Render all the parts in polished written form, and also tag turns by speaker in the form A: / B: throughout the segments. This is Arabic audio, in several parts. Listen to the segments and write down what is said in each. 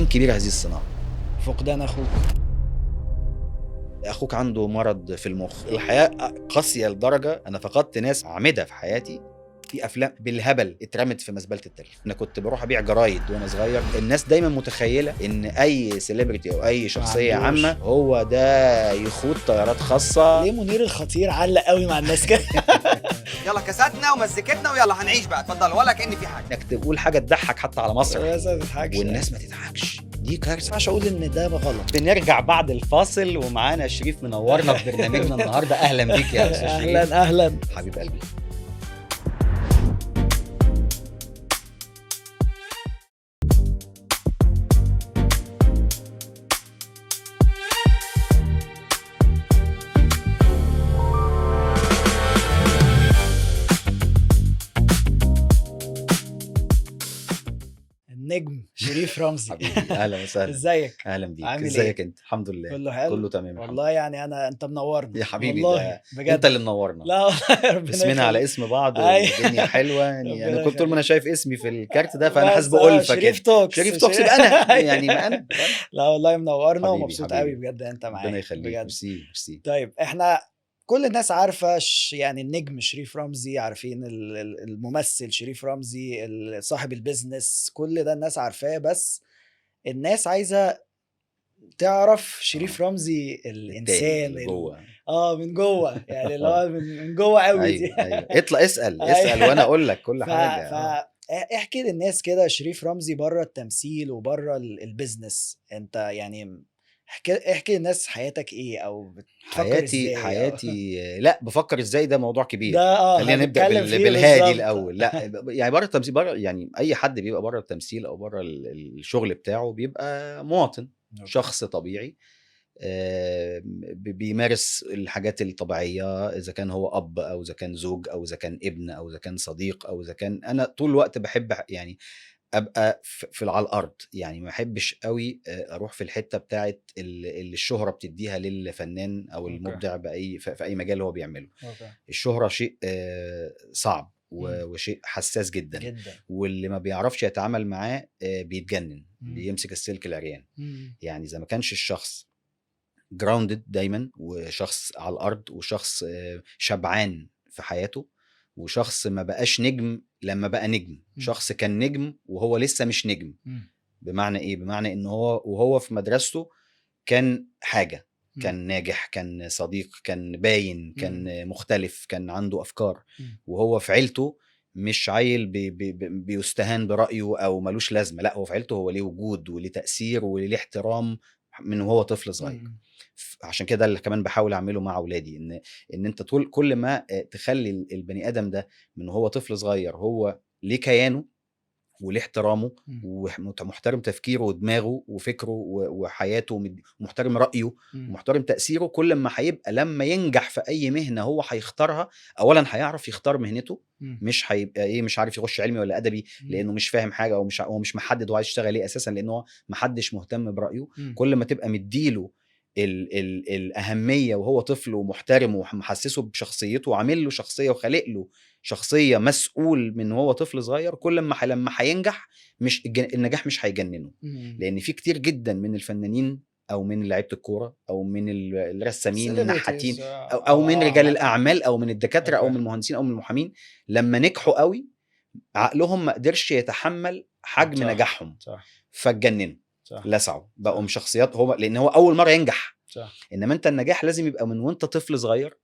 A: كبير هذه الصناعة.
B: فقدان
A: أخوك عنده مرض في المخ، الحياة قاسية لدرجة أنا فقدت ناس عامدة في حياتي. في أفلام بالهبل اترمت في مزبلة التاريخ. أنا كنت بروح أبيع جرايد وأنا صغير، الناس دايما متخيلة إن أي سيلبرتي أو أي شخصية عامة هو ده يخوض طيارات خاصة.
B: ليه منير الخطير علق قوي مع الناس كده؟
C: يلا كاساتنا ومزيكتنا ويلا هنعيش بقى، اتفضل ولا كأن في حاجة.
A: إنك تقول حاجة تضحك حتى على مصر
B: الناس ما تضحكش
A: والناس ما تضحكش، دي كارثة.
B: مش اقول ان ده غلط.
A: بنرجع بعد الفاصل ومعانا شريف منورنا في برنامجنا النهارده. اهلا بيك يا استاذ شريف.
B: اهلا
A: حبيب قلبي.
B: النجم شريف رمزي.
A: حبيبي اهلا وسهلا.
B: ازيك؟
A: اهلا بيك.
B: عامل
A: ازيك انت؟ الحمد لله
B: كله حلو
A: كله تمام.
B: والله يعني انت منورنا
A: يا حبيبي
B: والله بجد.
A: انت اللي منورنا.
B: لا والله ربنا
A: اسمنا على
B: يخليك.
A: اسم بعض
B: أيوة.
A: والدنيا حلوه يعني.
B: ربنا
A: انا كنت طول ما انا شايف اسمي في الكارت ده
B: بس
A: فانا حاسس بألفة
B: شريف
A: كده.
B: توكس.
A: شريف توكس يبقى انا يعني ما انا.
B: لا والله منورنا
A: حبيبي،
B: ومبسوط
A: حبيبي.
B: قوي بجد انت معايا.
A: ربنا يخليك.
B: بجد.
A: ميرسي ميرسي.
B: طيب احنا كل الناس عارفة يعني النجم شريف رمزي، عارفين الممثل شريف رمزي، صاحب البيزنس، كل ده الناس عارفاه، بس الناس عايزة تعرف شريف رمزي الإنسان
A: اللي جوه.
B: من جوه يعني اللي هو من جوه قوي دي.
A: ايوه اطلع اسال وانا اقول لك كل حاجه.
B: احكي للناس كده شريف رمزي بره التمثيل وبره البيزنس، انت يعني احكي للناس حياتك ايه او بتفكر ازاي؟
A: حياتي لا بفكر ازاي ده موضوع كبير.
B: ده
A: خلينا نبدا
B: هنتكلم فيه
A: بالهادي
B: بالظبط.
A: الاول. لا يعني بره التمثيل، بره يعني اي حد بيبقى بره التمثيل او بره الشغل بتاعه بيبقى مواطن، شخص طبيعي بيمارس الحاجات الطبيعيه، اذا كان هو اب او اذا كان زوج او اذا كان ابن او اذا كان صديق او اذا كان انا طول الوقت بحب يعني ابقى على الارض. يعني ما احبش قوي اروح في الحته بتاعه اللي الشهره بتديها للفنان او المبدع باي في اي مجال هو بيعمله. الشهره شيء صعب وشيء حساس جدا. واللي ما بيعرفش يتعامل معاه بيتجنن، بيمسك السلك العريان. يعني اذا ما كانش الشخص جراوندد دايما، وشخص على الارض، وشخص شبعان في حياته، وشخص ما بقاش نجم لما بقى نجم، شخص كان نجم وهو لسه مش نجم. بمعنى ايه؟ بمعنى ان هو وهو في مدرسته كان حاجة، كان ناجح، كان صديق، كان باين، كان مختلف، كان عنده افكار. وهو في عيلته مش عيل بيستهان برأيه او ملوش لازمة، لا هو في عيلته هو ليه وجود وليه تأثير وليه احترام من وهو طفل صغير. عشان كده اللي كمان بحاول اعمله مع اولادي، ان انت كل ما تخلي البني ادم ده من وهو طفل صغير هو ليه كيانه وليه احترامه ومحترم تفكيره ودماغه وفكره وحياته ومحترم رأيه ومحترم تأثيره، كل ما هيبقى لما ينجح في اي مهنة هو هيختارها، اولا هيعرف يختار مهنته، مش هيبقى مش عارف يخش علمي ولا ادبي لانه مش فاهم حاجة او هو مش محدد هو عايز يشتغل ايه اساسا لانه محدش مهتم برأيه. كل ما تبقى مديله الأهمية وهو طفل ومحترم ومحسسه بشخصيته وعامل له شخصية وخالق له شخصية مسؤول من هو طفل صغير، كل ما لما هينجح مش النجاح مش هيجننه. لأن في كتير جدا من الفنانين أو من لعيبة الكورة أو من الرسامين النحاتين أو من رجال الأعمال أو من الدكاترة أو من المهندسين أو من المحامين، لما نجحوا قوي عقلهم ما قدرش يتحمل حجم نجاحهم فاتجننوا، لسعوا بقوا شخصيات هو لان هو اول مره ينجح. انما انت النجاح لازم يبقى من وانت طفل صغير،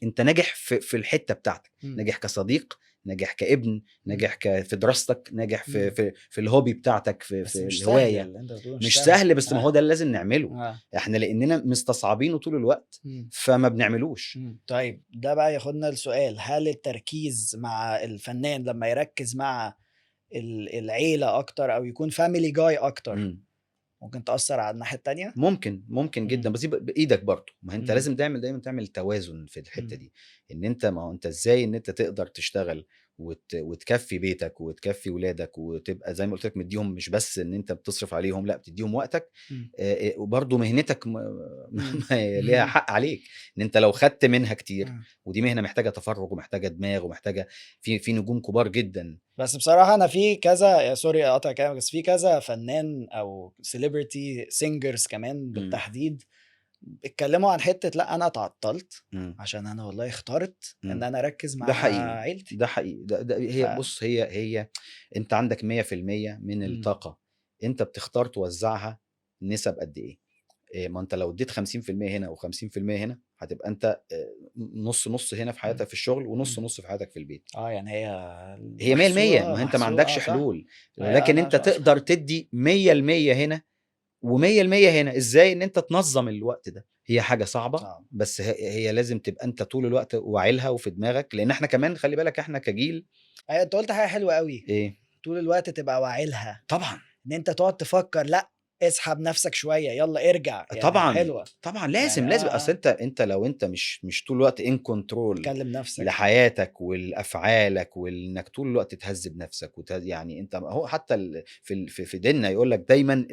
A: انت ناجح في الحته بتاعتك، ناجح كصديق، ناجح كابن، ناجح في دراستك، ناجح في الهوبي بتاعتك، في الهوايه. مش سهل بس ما هو ده اللي لازم نعمله. احنا لاننا مستصعبينه طول الوقت فما بنعملوش.
B: طيب ده بقى ياخدنا لسؤال، هل التركيز مع الفنان لما يركز مع العيله اكتر او يكون فاميلي جاي اكتر ممكن تأثر على الناحية التانية؟
A: ممكن جدا، بس بإيدك برضو. ما انت لازم دايما تعمل توازن في الحتة دي. ان انت ما هو انت ازاي ان انت تقدر تشتغل وتكفي بيتك وتكفي ولادك، وتبقى زي ما قلت لك مديهم مش بس ان انت بتصرف عليهم، لا بتديهم وقتك.
B: مم.
A: وبرضه مهنتك
B: مم.
A: ليها حق عليك، ان انت لو خدت منها كتير،
B: مم.
A: ودي مهنه محتاجه تفرغ ومحتاجه دماغ ومحتاجه في نجوم كبار جدا.
B: بس بصراحة أنا في كذا، سوري أقطع كلامك، بس في كذا فنان أو سيلبرتي سينجرز كمان
A: مم.
B: بالتحديد اتكلموا عن حتة لا أنا اتعطلت
A: مم.
B: عشان أنا والله اخترت إن
A: مم.
B: أنا أركز مع
A: ده حقيقي،
B: عيلتي.
A: ده حقيقي. ده
B: ف
A: هي بص، هي انت عندك 100% من
B: مم.
A: الطاقه، انت بتختار توزعها نسب قد ايه. ما انت لو اديت 50% هنا و50% هنا، هتبقى انت نص نص هنا في
B: مم.
A: حياتك في الشغل، ونص
B: مم.
A: نص في حياتك في البيت.
B: يعني هي
A: هي 100%، ما انت ما
B: محسوبة
A: عندكش
B: صح.
A: حلول،
B: هي
A: ولكن
B: أنا
A: انت تقدر تدي 100% هنا و100% هنا. ازاي؟ ان انت تنظم الوقت ده. هي حاجة صعبة،
B: صعب.
A: بس هي لازم تبقى انت طول الوقت واعيلها وفي دماغك، لان احنا كمان خلي بالك احنا كجيل.
B: أيوة، أنت قلت حاجة حلوة قوي،
A: ايه؟
B: طول الوقت تبقى واعيلها،
A: طبعا
B: إن أنت تقعد تفكر لا اسحب نفسك شوية، يلا ارجع، يعني
A: طبعا
B: حلوة.
A: طبعا
B: يعني
A: لازم. اصل انت لو انت مش طول الوقت ان كنترول
B: تكلم نفسك.
A: لحياتك والافعالك، وانك طول الوقت تهذب نفسك يعني انت هو حتى في ديننا يقول لك دايما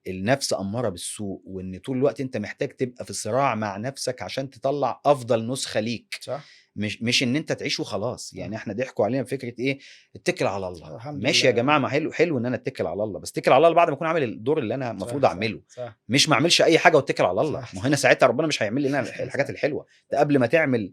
A: النفس اماره بالسوء، وان طول الوقت انت محتاج تبقى في صراع مع نفسك عشان تطلع افضل نسخه ليك.
B: صح.
A: مش ان انت تعيش وخلاص. يعني احنا ضحكوا علينا بفكره ايه؟ اتكل على الله.
B: الحمد
A: ماشي يا
B: لله.
A: جماعه، ما حلو ان انا اتكل على الله، بس اتكل على الله بعد ما اكون عامل الدور اللي انا المفروض
B: صح
A: اعمله.
B: صح
A: مش ما اعملش اي حاجه واتكل على الله.
B: صح
A: ما هو هنا ساعتها ربنا مش هيعمل لنا الحاجات
B: صح
A: الحلوه. ده قبل ما تعمل،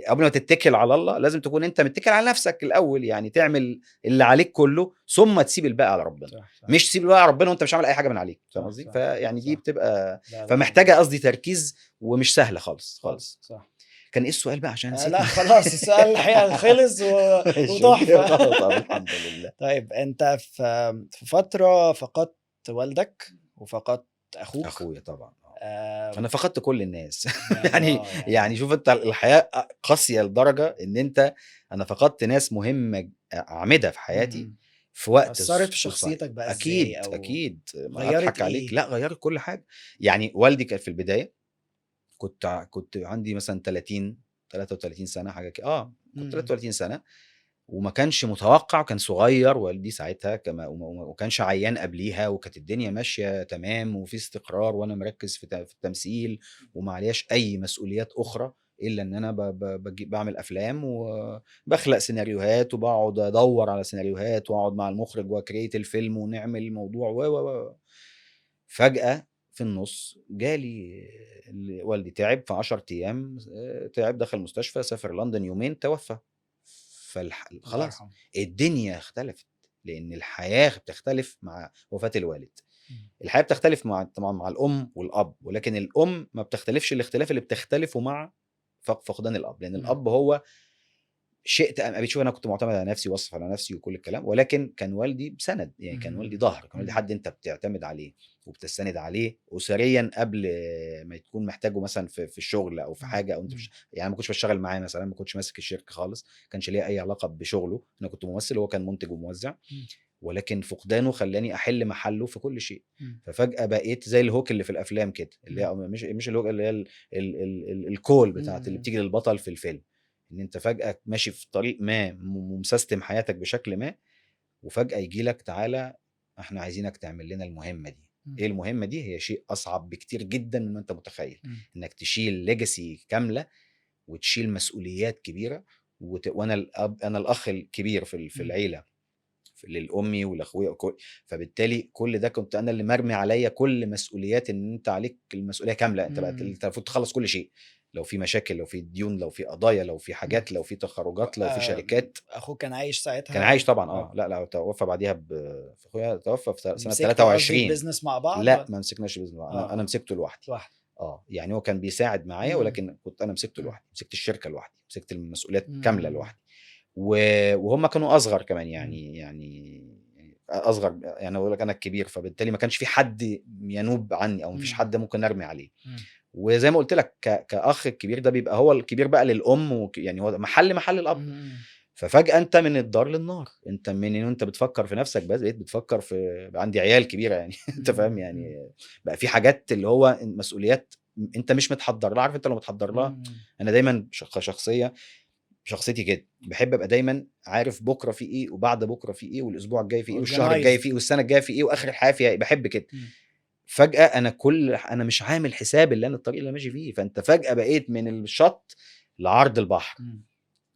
A: قبل ما تتكل على الله لازم تكون انت متكل على نفسك الاول. يعني تعمل اللي عليك كله، ثم تسيب الباقي على ربنا.
B: صح
A: مش تسيب الباقي على ربنا وانت مش عامل اي حاجه من عليك. فاهم
B: صح
A: قصدي؟
B: صح
A: فيعني دي
B: صح.
A: بتبقى
B: لا
A: فمحتاجه قصدي تركيز، ومش سهله خالص
B: خالص
A: خالص.
B: صح.
A: كان ايه السؤال بقى عشان نسيت؟
B: لا خلاص السؤال الحقيقة خلص
A: ماشي اوكي
B: وتحفة.
A: خلاص. الحمد لله.
B: طيب انت في فترة فقدت والدك وفقدت اخوك.
A: اخويا طبعا.
B: آه
A: انا فقدت كل الناس.
B: يعني
A: يعني شوف انت الحياه قاسيه لدرجه ان انت، انا فقدت ناس مهمه اعمده في حياتي
B: مم.
A: في وقت
B: أثرت في
A: قصير.
B: شخصيتك بقى ازاي،
A: اكيد
B: او
A: اكيد، ما
B: غيرت
A: اضحك عليك،
B: ايه؟
A: لا غيرت كل حاجه. يعني والدي كان في البدايه، كنت عندي مثلا 30 33 سنه حاجه كده. كنت 33 سنه، وما كانش متوقع، وكان صغير والدي ساعتها كما وكانش عيان قبليها، وكانت الدنيا ماشيه تمام وفي استقرار، وانا مركز في التمثيل، وما علياش اي مسؤوليات اخرى الا ان انا بعمل افلام وبخلق سيناريوهات، وبقعد ادور على سيناريوهات، واقعد مع المخرج وكريت الفيلم ونعمل الموضوع فجأة في النص جالي والدي تعب في 10 ايام. تعب، دخل المستشفى، سافر لندن يومين، توفى.
B: الله
A: خلاص
B: يرحمه.
A: الدنيا اختلفت، لان الحياه بتختلف مع وفاه الوالد.
B: مم.
A: الحياه بتختلف طبعا مع الام والاب، ولكن الام ما بتختلفش الاختلاف اللي بتختلفه مع فقدان الاب، لان
B: مم.
A: الاب هو شئت ام ابيت. شوف انا كنت معتمد على نفسي واصرف على نفسي وكل الكلام، ولكن كان والدي سند. يعني كان والدي ظهر، كان والدي حد انت بتعتمد عليه وبتستند عليه اسريا قبل ما تكون محتاجه مثلا في الشغل او في حاجه، او انت مش يعني ما كنتش بشتغل معاه مثلا، ما كنتش ماسك الشركه خالص، ما كانش ليا اي علاقه بشغله. انا كنت ممثل وهو كان منتج وموزع، ولكن فقدانه خلاني احل محله في كل شيء. ففجاه بقيت زي الهوك اللي في الافلام كده، اللي هي مش الهوك، اللي هي الكول بتاعت اللي بتيجي للبطل في الفيلم، ان انت فجاه ماشي في طريق ما ومسيستم حياتك بشكل ما، وفجاه يجي لك تعالى احنا عايزينك تعمل لنا المهمه دي. ايه المهمه دي؟ هي شيء اصعب بكتير جدا مما انت متخيل. انك تشيل ليجاسي كامله، وتشيل مسؤوليات كبيره، وانا انا الاخ الكبير في العيله، للامي ولاخويا فبالتالي كل ده كنت انا اللي مرمي عليا كل مسؤوليات، ان انت عليك المسؤوليه كامله. انت بقى انت المفروض تخلص كل شيء، لو في مشاكل، لو في ديون، لو في قضايا، لو في حاجات، لو في تخرجات، لو في شركات.
B: اخوك كان عايش ساعتها؟
A: كان عايش طبعا. لا توفى بعديها اخويا توفى في سنه
B: مسكتوا قصدي
A: 23.
B: البيزنس مع بعض
A: لا ما مسكناش بيزنس، انا مسكته لوحدي.
B: لوحدك.
A: يعني هو كان بيساعد معايا، ولكن كنت انا مسكته لوحدي، مسكت الشركه لوحدي، مسكت المسؤوليات كامله لوحدي. وهم كانوا اصغر كمان، يعني اصغر، يعني اقول لك انا الكبير، فبالتالي ما كانش في حد ينوب عني، او ما فيش حد ممكن ارمي عليه. وزي ما قلت لك كاخ الكبير ده بيبقى هو الكبير بقى للام، يعني هو محل الاب. ففجاه انت من الدار للنار، انت من ان انت بتفكر في نفسك بس بقيت بتفكر في عندي عيال كبيره يعني. انت فاهم يعني، بقى في حاجات اللي هو مسؤوليات انت مش متحضر لها. عارف انت لو متحضر لها، انا دايما شخصيه شخصيتي كده، بحب ابقى دايما عارف بكره في ايه وبعد بكره في ايه والاسبوع الجاي في ايه والشهر الجاي في ايه والسنه الجايه في ايه واخر الحياه في ايه، بحب كده. فجاه انا مش عامل حساب اللي انا الطريق اللي ماشي فيه، فانت فجاه بقيت من الشط لعرض البحر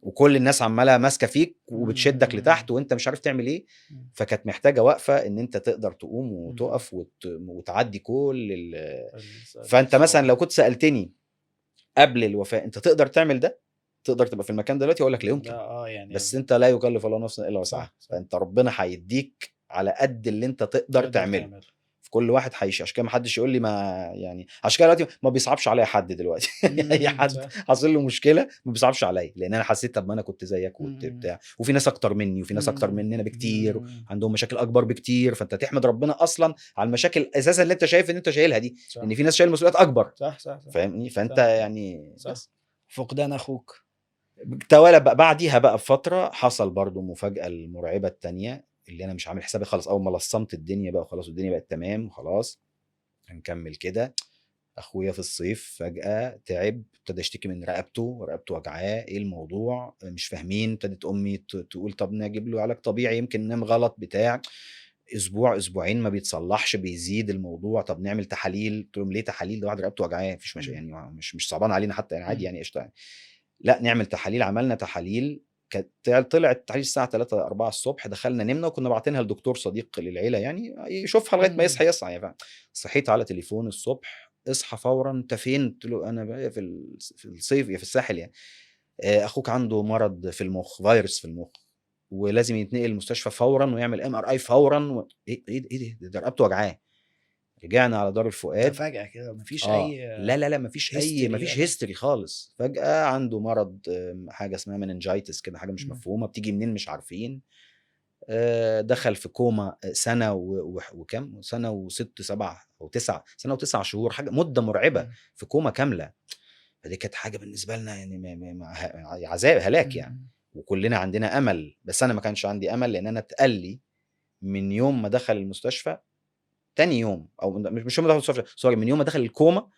A: وكل الناس عماله ماسكه فيك وبتشدك لتحت وانت مش عارف تعمل ايه. فكانت محتاجه وقفه ان انت تقدر تقوم وتقف وتعدي كل فانت مثلا لو كنت سالتني قبل الوفاه انت تقدر تعمل ده، تقدر تبقى في المكان دلوقتي، اقول لك لا يمكن.
B: يعني
A: بس انت لا يكلف الله نفسا الا وسعها، فانت ربنا هيديك على قد اللي انت تقدر تعمله. في كل واحد هيعيش، عشان كده ما حدش يقول لي ما يعني، عشان كده دلوقتي ما بيصعبش عليا حد دلوقتي. اي حد حاصل له مشكله ما بيصعبش عليا، لان انا حسيت طب ما انا كنت زيك بتاع، وفي ناس اكتر مني وفي ناس اكتر مننا بكتير عندهم مشاكل اكبر بكتير، فانت تحمد ربنا اصلا على المشاكل اساسا اللي انت شايف ان انت شايلها دي، ان في ناس شايل مسؤوليات اكبر.
B: صح
A: فاهمني؟ فانت يعني
B: بس فقدان اخوك
A: توالى بقى بعديها بقى بفتره حصل برضو مفاجاه المرعبه التانية اللي انا مش عامل حسابي خالص. اول ما لصمت الدنيا بقى وخلاص والدنيا بقت تمام وخلاص هنكمل كده، اخويا في الصيف فجاه تعب، ابتدى يشتكي من رقبته وجعاه، ايه الموضوع مش فاهمين. ابتدت امي تقول طب نجيب له علاج طبيعي يمكن نام غلط بتاع، اسبوع اسبوعين ما بيتصلحش بيزيد الموضوع، طب نعمل تحاليل. قلت لهم ليه تحاليل؟ ده واحد رقبته وجعاه مفيش يعني مش صعبان علينا حتى يعني عادي يعني قشطه يعني. لا نعمل تحاليل. عملنا تحاليل، كانت طلعت التحاليل الساعه 3 4 الصبح، دخلنا نمنا وكنا باعتينها لدكتور صديق للعيله يعني يشوفها لغايه ما يصحى يعني. صحيت على تليفون الصبح اصحى فورا، انت فين؟ قلت له انا بقى في الصيف في الساحل يعني. اخوك عنده مرض في المخ، فيروس في المخ، ولازم يتنقل المستشفى فورا ويعمل MRI فورا ايه ده رقبته وجعاه. رجعنا على دار
B: ده
A: الفؤاد
B: فجأة كده مفيش
A: لا مفيش
B: history
A: مفيش
B: ولا؟
A: هيستوري خالص. فجأة عنده مرض حاجة اسمها مننجايتس كده، حاجة مش مفهومة بتيجي منين مش عارفين. دخل في كوما سنة وكم سنة و6 7 أو 9 سنة و9 شهور، حاجة مدة مرعبة في كوما كاملة. فدي كانت حاجة بالنسبة لنا يعني عذاب هلاك يعني. وكلنا عندنا أمل، بس أنا ما كانش عندي أمل لأن أنا اتقال لي من يوم ما دخل المستشفى تاني يوم، او مش يوم ما دخل المستشفى سوري، من يوم ما دخل الكوما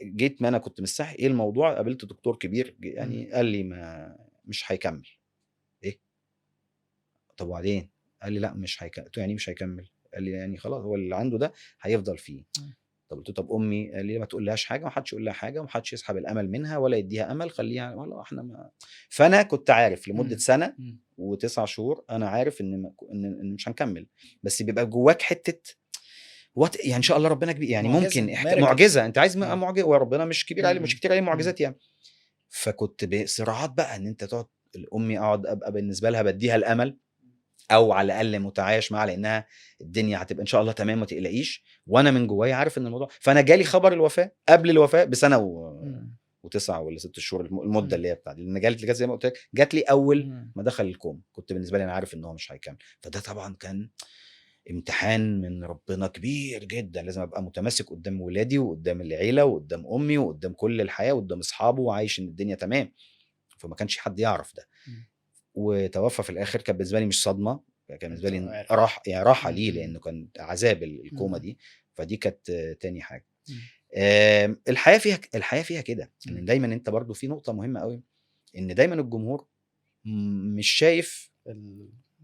A: جيت ما انا كنت مستحي ايه الموضوع، قابلت دكتور كبير يعني قال لي ما مش هيكمل. ايه طب وبعدين؟ قال لي لا مش هيكمل. يعني مش هيكمل؟ قال لي يعني خلاص هو اللي عنده ده هيفضل فيه. طب قلت له طب امي؟ قال لي ما تقولهاش حاجه، ما حدش يقول لها حاجه وما حدش يسحب الامل منها ولا يديها امل، خليها ولا احنا ما. فانا كنت عارف لمده سنه و9 شهور انا عارف ان مش هنكمل، بس بيبقى جواك حته يعني ان شاء الله ربنا كبير يعني ممكن معجزه انت عايز معجزه، وربنا مش كبير عليه مش كتير عليه معجزات يعني. فكنت بصراعات بقى ان انت تقعد امي اقعد ابقى بالنسبه لها بديها الامل او على الاقل متعايش معاها لانها الدنيا هتبقى ان شاء الله تمام ما تقلقيش، وانا من جوايا عارف ان الموضوع. فانا جالي خبر الوفاه قبل الوفاه بسنه و9 ولا 6 شهور المده اللي هي بتاعتي، لان جات زي ما قلت لك جات لي اول ما دخل الكوم، كنت بالنسبه لي انا عارف ان هو مش هيكمل. فده طبعا كان امتحان من ربنا كبير جدا، لازم ابقى متماسك قدام ولادي وقدام العيله وقدام امي وقدام كل الحياه وقدام اصحابه وعايش ان الدنيا تمام. فما كانش حد يعرف ده. وتوفى في الاخر. كان بالنسبه لي مش صدمه، كان بالنسبه لي راحه ليه، لانه كان عذاب الكوما دي. فدي كانت تاني حاجه. الحياه فيها كده ان دايما انت برضو في نقطه مهمه قوي، ان دايما الجمهور مش شايف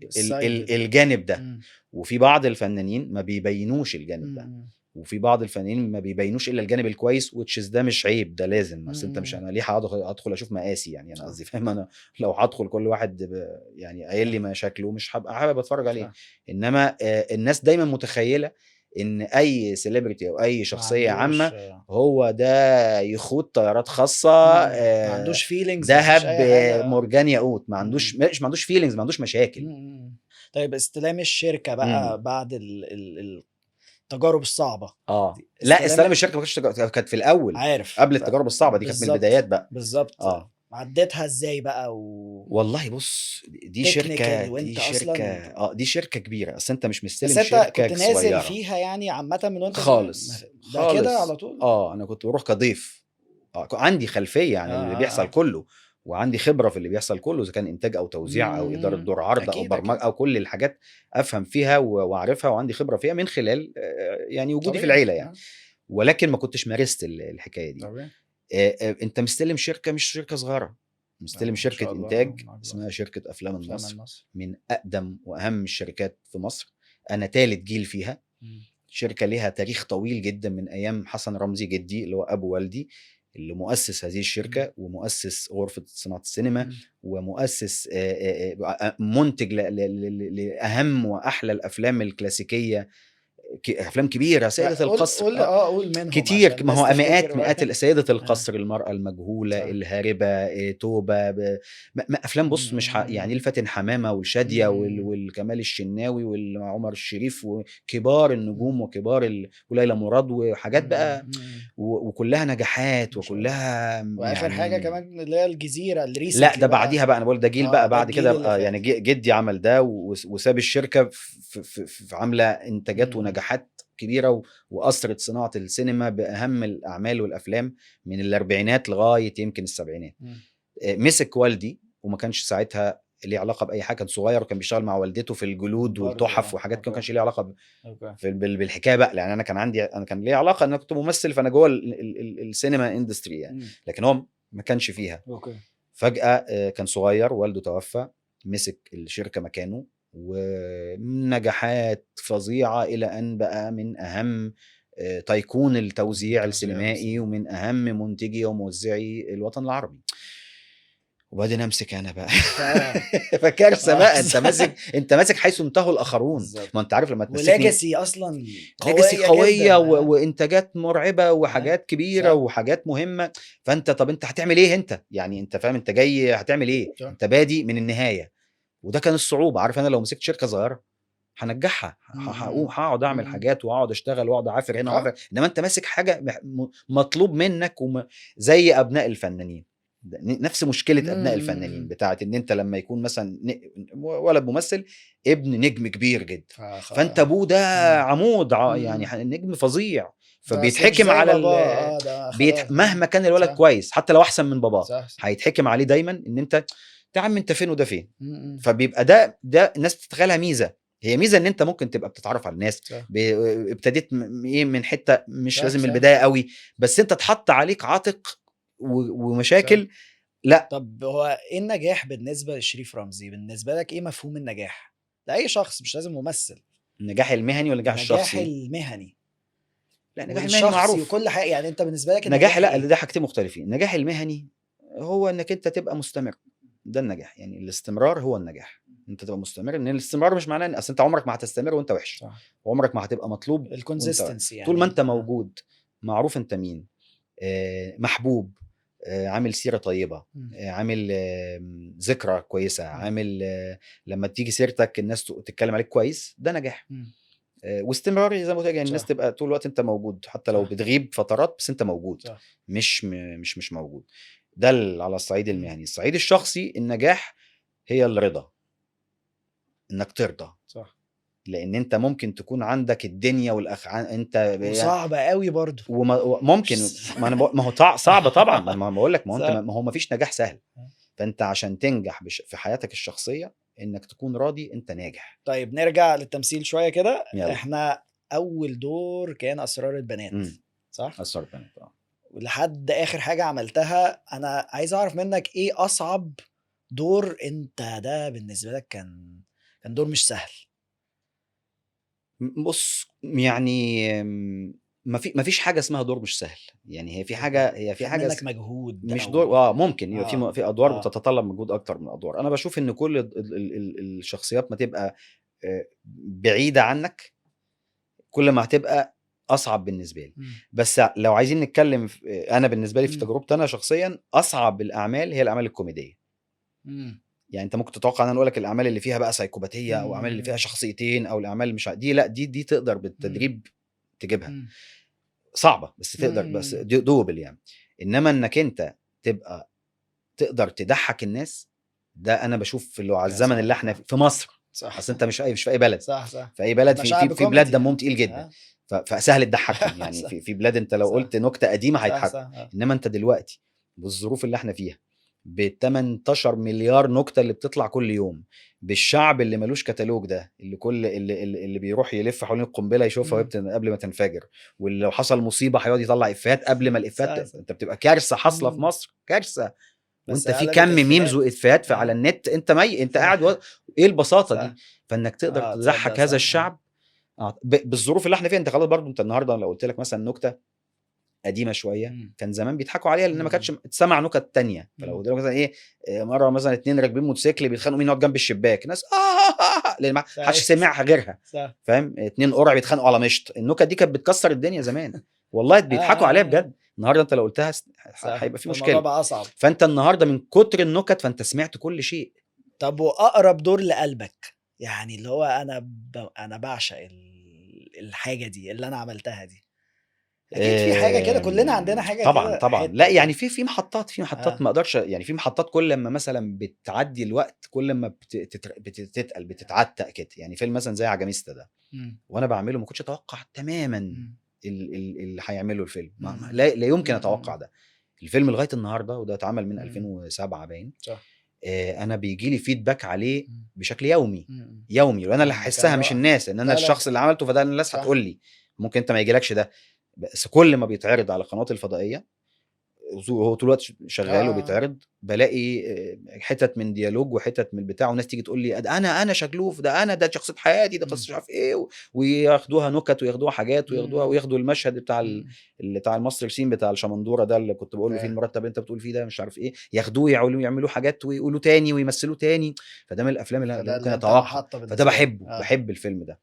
A: الجانب ده. وفي بعض الفنانين ما بيبينوش الجانب ده، وفي بعض الفنانين ما بيبينوش الا الجانب الكويس، which ده مش عيب، ده لازم. بس انت مش انا ليه هدخل اشوف مقاسي يعني، انا قصدي فاهم، انا لو هدخل كل واحد يعني قايل لي مشاكله مش هبقى حابب اتفرج عليه. انما الناس دايما متخيله ان اي سيلبرتي او اي شخصيه عامه هو ده يخوض طيارات خاصه،
B: ما عندوش فيلينجز،
A: دهب مرجان ياقوت، ما عندوش فيلينجز، ما عندوش مشاكل.
B: طيب استلام الشركه بقى بعد التجارب الصعبه
A: لا استلام الشركه ما كانت في الاول
B: عارف
A: قبل التجارب الصعبه دي، كانت من البدايات بقى
B: بالظبط. عديتها ازاي بقى
A: والله بص دي شركه دي شركه كبيره، اصل انت مش مستلم
B: بس انت
A: شركه
B: كنت نازل
A: صغيرة.
B: فيها يعني عامه من وانت
A: خالص
B: ده كده على طول.
A: انا كنت بروح كضيف. عندي خلفيه عن اللي بيحصل كله، وعندي خبره في اللي بيحصل كله، اذا كان انتاج او توزيع او اداره دور عرض او برمجه او كل الحاجات افهم فيها واعرفها وعندي خبره فيها من خلال يعني وجودي في العيله يعني. ولكن ما كنتش مارست الحكايه دي. انت مستلم شركه مش شركه صغيره، مستلم
B: ما شاء
A: شركه
B: الله،
A: انتاج
B: ما أكبر.
A: اسمها شركه افلام
B: أفلام
A: النصر،
B: النصر.
A: من اقدم واهم الشركات في مصر. انا ثالث جيل فيها. شركه ليها تاريخ طويل جدا من ايام حسن رمزي جدي اللي هو ابو والدي، اللي مؤسس هذه الشركه ومؤسس غرفه صناعه السينما ومؤسس منتج لاهم واحلى الافلام الكلاسيكيه، افلام كبيره، سيده القصر،
B: قول منهم
A: كتير،
B: عشان
A: ما هو
B: الناس
A: مئات
B: تفتكر
A: مئات
B: بقى.
A: سيده القصر، المراه المجهوله،
B: صح.
A: الهاربه، توبه، افلام، بص مش يعني الفاتن حمامه والشاديه والكمال الشناوي وعمر الشريف وكبار النجوم وكبار وليلى مراد وحاجات بقى، وكلها نجاحات
B: ما شاء الله.
A: وكلها
B: واخر حاجه
A: يعني.
B: كمان اللي هي الجزيره
A: لا
B: الريسنتلي
A: ده
B: بقى.
A: بعديها بقى، انا بقول ده جيل بقى
B: ده
A: بعد
B: الجيل
A: كده
B: اللي
A: بقى،
B: فات.
A: يعني جدي عمل ده وساب الشركه في عامله انتاجات ونجاحات كبيره واثرت صناعه السينما باهم الاعمال والافلام من الاربعينات لغايه يمكن السبعينات. مسك والدي وما كانش ساعتها ليه علاقه باي حاجه، كان صغير وكان بيشتغل مع والدته في الجلود
B: برضه،
A: والتحف وحاجات كده، ما
B: أوكي.
A: كانش ليه علاقه
B: أوكي.
A: بالحكايه بقى، لان انا كان ليه علاقه ان انا كنت ممثل، فانا جوه السينما اندستري يعني، لكن هو ما كانش فيها.
B: أوكي.
A: فجاه كان صغير، والده توفى، مسك الشركه مكانه، ونجاحات فظيعه الى ان بقى من اهم تايكون التوزيع السينمائي ومن اهم منتجي وموزعي الوطن العربي. وبعدين امسك انا بقى فكارثه بقى، انت ماسك حيث انتهوا الاخرون.
B: بالظبط.
A: ما انت عارف لما تمسكني
B: ولاجاسي اصلا
A: ليجاسي
B: قويه
A: قويه
B: جدا.
A: وانتاجات مرعبه وحاجات كبيره
B: صح.
A: وحاجات مهمه. فانت طب انت هتعمل ايه انت؟ يعني انت فاهم انت جاي هتعمل ايه؟
B: صح.
A: انت بادي من النهايه، وده كان الصعوبه. عارف انا لو مسكت شركه صغيره هنجحها، هقوم هقعد اعمل حاجات واقعد اشتغل واقعد اعافر هنا واعافر، انما انت ماسك حاجه مطلوب منك زي ابناء الفنانين، نفس مشكله ابناء الفنانين بتاعت ان انت لما يكون مثلا ولد ممثل ابن نجم كبير جدا، فانت ابوه ده عمود يعني نجم فظيع، فبيتحكم على مهما كان الولد كويس، حتى لو احسن من باباه هيتحكم عليه دايما ان انت يا عم انت فين وده فين. فبيبقى ده الناس بتتخيلها ميزه، هي ميزه ان انت ممكن تبقى بتتعرف على الناس، ابتديت من حته مش لازم من البدايه قوي، بس انت اتحط عليك عاتق ومشاكل. لا
B: طب هو ايه النجاح بالنسبه لشريف رمزي؟ بالنسبه لك ايه مفهوم النجاح لاي شخص، مش لازم ممثل؟
A: النجاح المهني ولا النجاح الشخصي؟
B: النجاح المهني.
A: لا النجاح المهني معروف
B: وكل حاجه، يعني انت بالنسبه لك
A: النجاح لا
B: إيه؟
A: ده حاجتين مختلفين. النجاح المهني هو انك انت تبقى مستمر، ده النجاح، يعني الاستمرار هو النجاح، انت تبقى مستمر. ان الاستمرار مش معناه ان اصل انت عمرك ما هتستمر وانت وحش، وعمرك ما هتبقى مطلوب
B: الكونسيستنسي، يعني
A: طول ما انت موجود، معروف انت مين، محبوب، عامل سيره طيبه، عامل ذكرى كويسه، عامل لما تيجي سيرتك الناس تتكلم عليك كويس، ده نجاح. واستمراري زي ما قلت، يعني الناس تبقى طول الوقت انت موجود، حتى لو بتغيب فترات بس انت موجود، مش موجود. ده على الصعيد المهني. الصعيد الشخصي النجاح هي الرضا، انك ترضى، صح، لان انت ممكن تكون عندك الدنيا انت
B: وصعب قوي برضو
A: ممكن ما هو صعب طبعا، ما بقول لك، ما هو ما فيش نجاح سهل. فانت عشان تنجح في حياتك الشخصيه انك تكون راضي، انت ناجح.
B: طيب نرجع للتمثيل شويه كده. احنا اول دور كان اسرار البنات، صح؟
A: اسرار البنات
B: ولحد اخر حاجه عملتها. انا عايز اعرف منك ايه اصعب دور انت ده بالنسبه لك كان دور مش سهل؟
A: بص يعني ما فيش حاجه اسمها دور مش سهل، يعني هي في حاجه
B: منك مجهود
A: مش دور ممكن يبقى في ادوار بتتطلب مجهود اكتر من ادوار. انا بشوف ان كل الشخصيات ما تبقى بعيده عنك كل ما هتبقى اصعب بالنسبه لي. بس لو عايزين نتكلم انا بالنسبه لي في تجربتي انا شخصيا، اصعب الاعمال هي الاعمال الكوميديه. يعني انت ممكن تتوقع ان انا اقول لك الاعمال اللي فيها بقى سايكوباتيه او الاعمال اللي فيها شخصيتين او الاعمال مش دي، لا دي تقدر بالتدريب تجيبها، صعبه بس تقدر، بس دوبل يعني. انما انك انت تبقى تقدر تضحك الناس، ده انا بشوف في على الزمن اللي احنا في مصر، اصل انت مش في اي بلد،
B: صح
A: في اي بلد في بلاد دمهم تقيل جدا، فسهل تضحكهم يعني في بلاد انت لو قلت نكته قديمه هيضحكوا. انما انت دلوقتي بالظروف اللي احنا فيها، ب 18 مليار نكته اللي بتطلع كل يوم، بالشعب اللي ملوش كتالوج ده، اللي بيروح يلف حوالين القنبله يشوفها قبل ما تنفجر، واللي لو حصل مصيبه هيقعد يطلع افيهات قبل ما الافيهات، انت بتبقى كارثه حاصله في مصر، كارثه.
B: بس
A: وانت في
B: قلبت
A: كم ميمز
B: إفيهات.
A: وافيهات على النت، انت انت قاعد ايه البساطه
B: صح.
A: دي؟ فانك تقدر
B: تصدق
A: تضحك هذا
B: صح.
A: الشعب. بالظروف اللي احنا فيها. انت خلاص برضه، انت النهارده لو قلت لك مثلا نكته قديمه شويه
B: مم.
A: كان زمان بيضحكوا عليها لان ما
B: مم.
A: كانتش تسمع نكت تانية. فلو
B: مم.
A: قلت لك مثلا ايه، مره مثلا اتنين راكبين موتوسيكل بيتخانقوا مين يقعد جنب الشباك، ناس لان ما حدش
B: صحيح.
A: سمعها غيرها.
B: صح.
A: فاهم؟ اتنين قرع بيتخانقوا على مشط. النكت دي كانت بتكسر الدنيا زمان. والله بيضحكوا عليها بجد. النهارده انت لو قلتها
B: صح.
A: هيبقى في
B: فالموضوع
A: مشكله.
B: بقى اصعب.
A: فانت النهارده من كتر النكت فانت سمعت كل شيء.
B: طب واقرب دور لقلبك، يعني اللي هو انا بعشق الحاجه دي اللي انا عملتها دي. اكيد في حاجه كده، كلنا عندنا حاجه
A: طبعا
B: كده،
A: طبعا.
B: حته
A: لا
B: كده.
A: يعني في محطات
B: آه.
A: ما اقدرش يعني. في محطات كل ما مثلا بتعدي الوقت كل ما بتتقل بتتعتق كده. يعني فيلم مثلا زي عجميستا ده،
B: مم.
A: وانا بعمله ما كنتش اتوقع تماما
B: مم.
A: اللي هيعمله الفيلم.
B: مم.
A: لا يمكن
B: مم.
A: اتوقع ده. الفيلم لغايه النهارده، وده اتعمل من
B: مم.
A: 2007 باين،
B: صح.
A: انا بيجي لي فيدباك عليه
B: مم.
A: بشكل يومي.
B: مم.
A: يومي، وانا اللي
B: ده كان
A: هحسها مش
B: رائع.
A: الناس، لان انا
B: لا لا.
A: الشخص اللي عملته، فده الناس
B: صح.
A: هتقول لي. ممكن انت ما يجيلكش ده، بس كل ما بيتعرض على القنوات الفضائيه هو طول الوقت شغال
B: آه.
A: وبيتعرض، بلاقي حتت من ديالوج وحتت من البتاع، وناس تيجي تقول لي انا شكلوف، ده شخصيه حياتي، ده
B: مم.
A: قصه مش عارف ايه، وياخدوها نكت وياخدوها حاجات
B: مم.
A: وياخدوا المشهد بتاع
B: مم.
A: اللي بتاع الماستر سين بتاع الشمندوره ده اللي كنت بقول له فيه
B: آه.
A: المرتب اللي انت بتقول فيه ده مش عارف ايه، ياخدوه يعملوا حاجات ويقولوا تاني ويمثلوا تاني. فده من الافلام اللي
B: فده
A: ممكن
B: اللي انت
A: اتوقع.
B: محطه
A: فده
B: بالنسبه لك.
A: بحب الفيلم ده.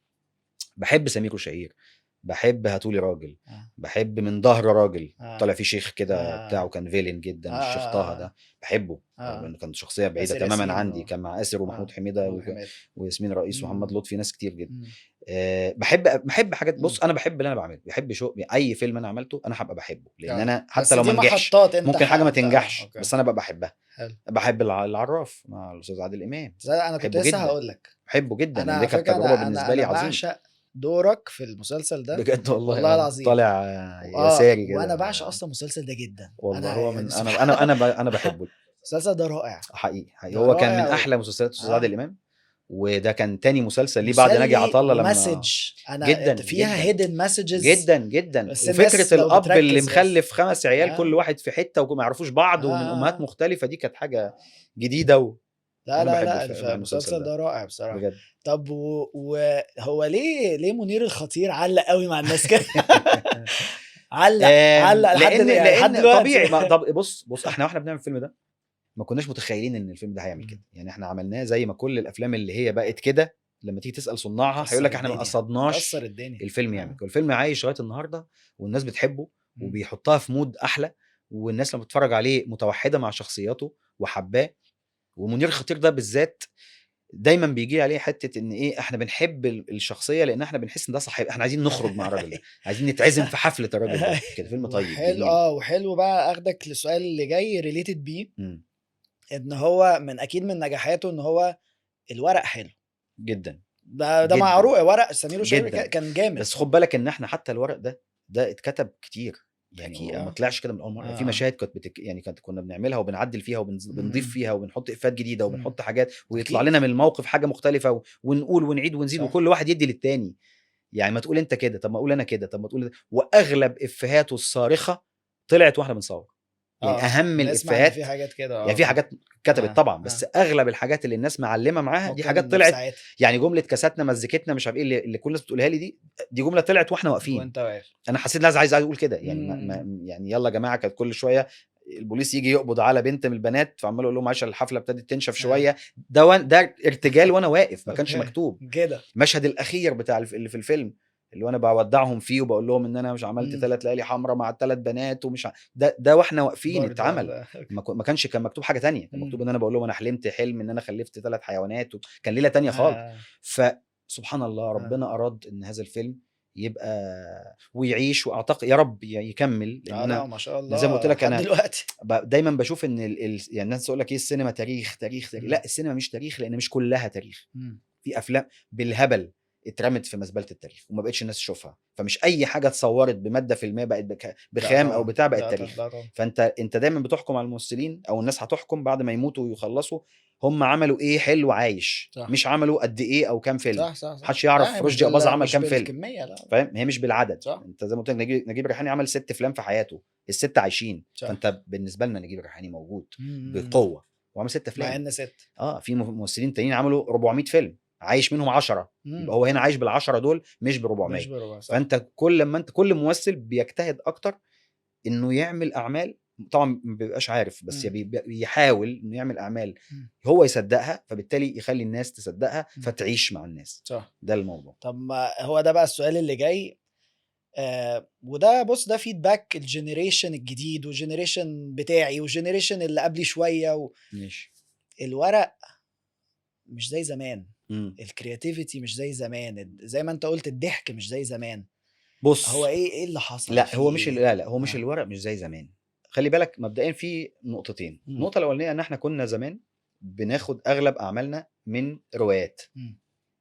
A: بحب سمير وشهير، بحب هاتولي راجل،
B: آه.
A: بحب من ظهر راجل
B: آه.
A: طالع فيه شيخ كده
B: آه.
A: بتاعه كان فيلن جدا، الشيخ طه ده
B: آه.
A: بحبه.
B: آه.
A: لانه كان شخصيه بعيده
B: آسر
A: تماما
B: ياسين
A: عندي. كان مع آسر ومحمود حميده
B: محمود حميد.
A: وياسمين رئيس ومحمد
B: مم.
A: لطفي، ناس كتير جدا.
B: مم.
A: بحب حاجات.
B: مم.
A: بص انا بحب اللي انا بعمله، بحب اي فيلم انا عملته انا هبقى بحبه، لان انا حتى
B: بس
A: لو
B: دي
A: ما نجحش
B: محطات انت
A: ممكن حاجه ما
B: انت
A: تنجحش
B: اوكي.
A: بس انا ببقى بحبها.
B: حلو.
A: بحب العراف مع الاستاذ عادل امام،
B: انا كنت
A: بحبه
B: لسه
A: جدا،
B: هقول لك،
A: بحبه جدا،
B: انا
A: لان دي
B: على
A: كانت
B: فكره
A: تجربه
B: انا
A: بالنسبه لي عظيمه.
B: بعشق دورك في المسلسل ده.
A: بجد
B: والله
A: والله
B: العظيم.
A: طالع يساري
B: وانا
A: كده.
B: بعشق اصلا المسلسل ده جدا.
A: والله
B: انا
A: هو
B: يعني
A: من
B: سبحان الله.
A: انا بحبه.
B: المسلسل ده رائع.
A: حقيقي
B: ده
A: هو كان من
B: رائع
A: احلى مسلسلات الاستاذ عادل امام. وده كان تاني مسلسل ليه بعد ناجي
B: مسلي
A: عطا الله
B: ومسج.
A: جدا
B: فيها
A: جدا
B: هيدن مسجز.
A: جدا.
B: بس الناس
A: وفكره
B: لو
A: الاب اللي
B: بتركز بس.
A: مخلف 5 عيال كل واحد في حته وما يعرفوش بعض ومن امهات
B: آه.
A: مختلفه، دي كانت حاجه جديده
B: لا
A: انا
B: لا
A: بحب
B: لا
A: المسلسل
B: المسلسل ده رائع بصراحه.
A: بجد.
B: طب وهو ليه منير الخطير علق قوي مع الناس كده؟ علق لحد
A: لان طبيعي.
B: دلوقتي.
A: طب بص احنا واحنا بنعمل الفيلم ده ما كناش متخيلين ان الفيلم ده هيعمل كده. يعني احنا عملناه زي ما كل الافلام اللي هي بقت كده لما تيجي تسال صناعها هيقول لك احنا ما قصدناش
B: كسر الدنيا
A: الفيلم يعمل كده. الفيلم عايش لغايه النهارده والناس بتحبه وبيحطها في مود احلى، والناس لما بتتفرج عليه متوحده مع شخصياته وحباه. ومنير خطير ده بالذات دايما بيجي عليه حته ان ايه، احنا بنحب الشخصيه لان احنا بنحس ان ده صاحب، احنا عايزين نخرج مع الراجل ده، عايزين نتعزم في حفله الراجل ده كده. فيلم طيب
B: وحلو.
A: جميل.
B: وحلو بقى اخدك للسؤال اللي جاي ريليتد بيه.
A: مم.
B: ان هو اكيد من نجاحاته ان هو الورق حلو
A: جدا
B: ده
A: جداً.
B: معروف. ورق سمير وشهير
A: جداً.
B: كان جامد.
A: بس خد بالك ان احنا حتى الورق ده اتكتب كتير، يعني
B: أكيد.
A: هو ما طلعش كده من اول مره. في مشاهد كانت يعني كنا بنعملها وبنعدل فيها وبنضيف فيها وبنحط افات جديده وبنحط حاجات ويطلع
B: أكيد.
A: لنا من الموقف حاجه مختلفه ونقول ونعيد ونزيد.
B: صح.
A: وكل واحد يدي للتاني. يعني ما تقول انت كده، طب ما اقول انا كده، طب ما تقول واغلب افهاته الصارخه طلعت واحنا بنصور. يعني اهم الافيهات
B: في حاجات كده.
A: يعني في حاجات كتبت طبعا، بس اغلب الحاجات اللي الناس معلمه معاها دي حاجات طلعت. يعني جمله كاساتنا مزيكتنا مش عارف ايه اللي كل الناس بتقولها لي دي جمله طلعت واحنا واقفين
B: وانت واقف.
A: انا حسيت ان عايز اقول كده. يعني يعني يلا يا جماعه، كانت كل شويه البوليس يجي يقبض على بنت من البنات، فعمال اقول لهم عشان الحفله ابتدت تنشف شويه. ده ارتجال وانا واقف، ما كانش مكتوب
B: كده.
A: المشهد الاخير بتاع اللي في الفيلم اللي انا بودعهم فيه وبقول لهم ان انا مش عملت 3 ليالي حمراء مع 3 بنات ومش ده واحنا واقفين اتعمل. ما كانش كان مكتوب حاجه تانية. كان مكتوب ان انا بقول لهم انا حلمت حلم ان انا خلفت 3 حيوانات كان ليله تانية خالص. فسبحان الله ربنا اراد ان هذا الفيلم يبقى ويعيش، واعتقد يا رب يكمل. لان انا
B: ما شاء الله
A: زي ما قلت لك انا
B: دلوقتي
A: دايما بشوف ان يعني الناس تقول لك ايه السينما تاريخ. لا السينما مش تاريخ، لان مش كلها تاريخ. في افلام بالهبل اترمت في مزبله التاريخ وما بقتش الناس تشوفها. فمش اي حاجه اتصورت بماده فيلميه بقت
B: لا
A: بخام او
B: طبعا،
A: بتاع بقت
B: لا
A: تاريخ.
B: لا طبعا.
A: فانت دايما بتحكم على الممثلين او الناس هتحكم بعد ما يموتوا ويخلصوا هم عملوا ايه حلو عايش،
B: صح
A: مش عملوا قد ايه او كام فيلم.
B: صح صح صح.
A: محدش
B: لا
A: يعرف
B: هي مش
A: رشدي اباظه عمل
B: مش
A: كام فيلم،
B: بالكميه، لا.
A: فاهم؟ هي مش بالعدد.
B: صح
A: انت زي ما قلت لك نجيب ريحاني عمل 6 افلام في حياته، الست عايشين.
B: صح.
A: فانت بالنسبه لنا نجيب ريحاني موجود
B: مم.
A: بقوه وعمل 6
B: مع
A: افلام.
B: ان 6.
A: في ممثلين تانيين عملوا 400 فيلم عايش منهم 10، يبقى هو هنا عايش بال10 دول مش ب 400.
B: مش بربع، صح.
A: فانت كل ممثل بيجتهد اكتر انه يعمل اعمال، طبعا ما بيبقاش عارف بس بيحاول انه يعمل اعمال هو يصدقها، فبالتالي يخلي الناس تصدقها فتعيش مع الناس.
B: صح.
A: ده الموضوع.
B: طب ما هو ده بقى السؤال اللي جاي. وده بص، ده فيدباك الجنريشن الجديد والجنريشن بتاعي والجنريشن اللي قبلي شويه
A: ماشي.
B: الورق مش زي زمان، الكرياتيفيتي مش زي زمان، زي ما انت قلت الضحك مش زي زمان.
A: بص
B: هو ايه اللي حصل؟
A: لا هو مش لا هو مش
B: آه.
A: الورق مش زي زمان. خلي بالك مبدئيا في نقطتين. النقطه الاولانيه ان احنا كنا زمان بناخد اغلب اعمالنا من روايات.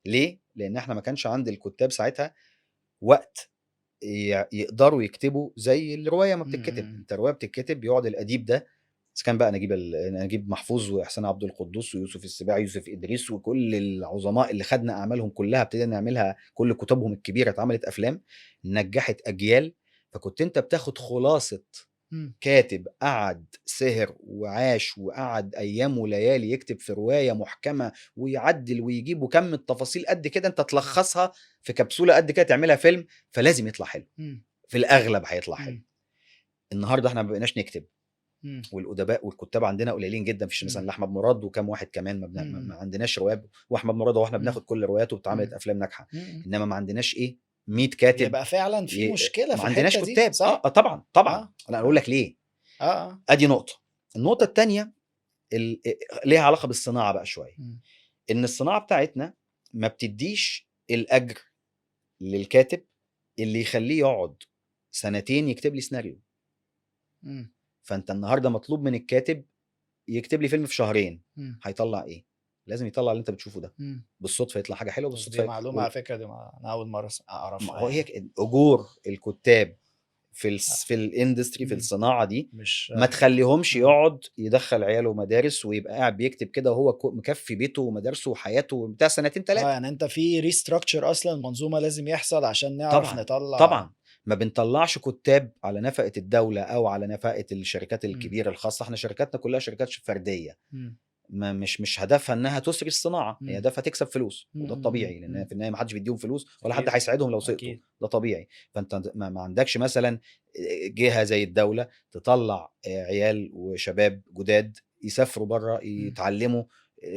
A: ليه؟ لان احنا ما كانش عند الكتاب ساعتها وقت يقدروا يكتبوا زي الروايه ما بتتكتب. انت الروايه بتتكتب بيقعد الاديب ده، اذا كان بقى نجيب محفوظ واحسان عبد القدوس ويوسف السباعي ويوسف ادريس وكل العظماء اللي خدنا اعمالهم كلها ابتدينا نعملها، كل كتبهم الكبيره اتعملت افلام نجحت اجيال. فكنت انت بتاخد خلاصه كاتب قعد سهر وعاش وقعد ايام وليالي يكتب في روايه محكمه ويعدل ويجيب وكم التفاصيل قد كده، انت تلخصها في كبسوله قد كده تعملها فيلم، فلازم يطلع حلو. في الاغلب هيطلع حلو. النهارده احنا ما بقيناش نكتب، والادباء والكتاب عندنا قليلين جدا. فيش مثلا احمد مراد وكم واحد كمان ما عندناش روايات. واحمد مراد واحنا بناخد كل رواياته واتعملت افلام ناجحه، انما ما عندناش 100 كاتب.
B: يبقى فعلا في مشكله في
A: ما عندناش
B: الحته
A: كتاب.
B: دي، صح؟
A: طبعا انا اقول لك ليه. ادي نقطه. النقطه الثانيه ليها علاقه بالصناعه بقى شويه. ان الصناعه بتاعتنا ما بتديش الاجر للكاتب اللي يخليه يقعد 2 يكتب لي سيناريو. فانت النهارده مطلوب من الكاتب يكتب لي فيلم في 2 شهرين. هيطلع ايه؟ لازم يطلع اللي انت بتشوفه ده. بالصدفه يطلع حاجه حلوه، بالصدفه.
B: دي معلومه على فكره، دي انا اول مره اعرفها.
A: هو هي اجور الكتاب في الاندستري في الصناعه دي
B: مش
A: ما تخليهمش يقعد يدخل عياله مدارس ويبقى قاعد بيكتب كده وهو مكفي بيته ومدارسه وحياته بتاع 2 3.
B: يعني انت في ريستراكشر اصلا المنظومه لازم يحصل عشان نعرف نطلع.
A: طبعا ما بنطلعش كتاب على نفقه الدوله او على نفقه الشركات الكبيره الخاصه. احنا شركاتنا كلها شركات فرديه، ما مش هدفها انها تسري الصناعه، هي هدفها تكسب فلوس. وده الطبيعي لان في النهايه ما حدش بيديهم فلوس ولا حد هيساعدهم لو سقطوا. ده طبيعي. فانت ما عندكش مثلا جهه زي الدوله تطلع عيال وشباب جداد يسافروا بره يتعلموا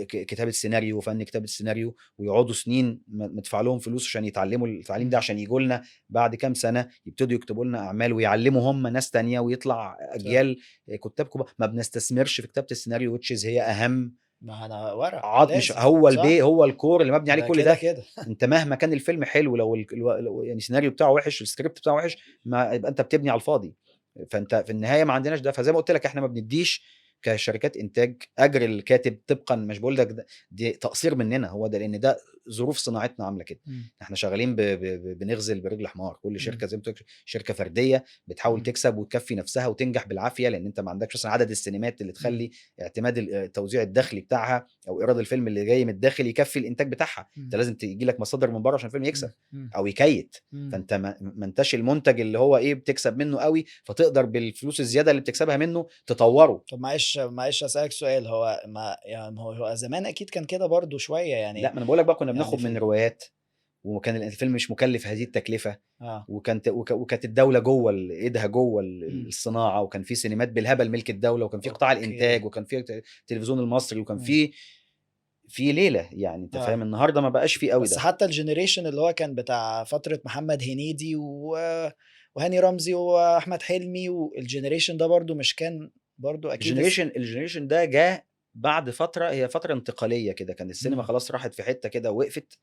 A: كتابه سيناريو وفن كتابه السيناريو ويقعدوا سنين مدفع لهم فلوس عشان يتعلموا التعليم ده، عشان يجوا لنا بعد كام سنه يبتدوا يكتبوا لنا اعمال ويعلموا هم ناس تانية ويطلع اجيال كتاب كبار. ما بنستثمرش في كتابه السيناريو وتشيز هي اهم.
B: ما انا ورق
A: مش هو هو الكور اللي مبني عليه كل ده.
B: كده.
A: انت مهما كان الفيلم حلو لو يعني السيناريو بتاعه وحش السكريبت بتاعه وحش، ما يبقى انت بتبني على الفاضي. فانت في النهايه ما عندناش ده. فزي ما قلت لك احنا ما بنديش كشركات انتاج اجر الكاتب طبقا، مش بقول لك دي تقصير مننا، هو ده لان ده ظروف صناعتنا عامله كده. احنا شغالين بنغزل برجل حمار. كل شركه زي ما قلت شركه فرديه بتحاول تكسب وتكفي نفسها وتنجح بالعافيه، لان انت ما عندكش مثلا عدد السينمات اللي تخلي اعتماد التوزيع الداخلي بتاعها او ايراد الفيلم اللي جاي من الداخل يكفي الانتاج بتاعها. انت لازم تيجي لك مصادر من بره عشان الفيلم يكسب او يكيت. فانت ما انتش المنتج اللي هو بتكسب منه قوي فتقدر بالفلوس الزياده اللي بتكسبها منه تطوره.
B: طب معلش اسالك سؤال. هو ما يعني هو زمان اكيد كان كده برضو شويه يعني.
A: لا ما انا بقول لك بقى كنا بناخد من روايات وكان الفيلم مش مكلف هذه التكلفه. وكانت الدوله جوه ايدها جوه الصناعه، وكان في سينمات بالهبل ملك الدوله، وكان في قطاع الانتاج، وكان في التلفزيون المصري، وكان في ليله يعني. انت فاهم؟ النهارده ما بقاش في قوي
B: بس
A: ده.
B: حتى الجنريشن اللي هو كان بتاع فتره محمد هنيدي وهاني رمزي واحمد حلمي، والجنريشن ده برضو مش كان برضو اكيد
A: الجنريشن ده جاء بعد فتره، هي فتره انتقاليه كده. كان السينما خلاص راحت في حته كده ووقفت،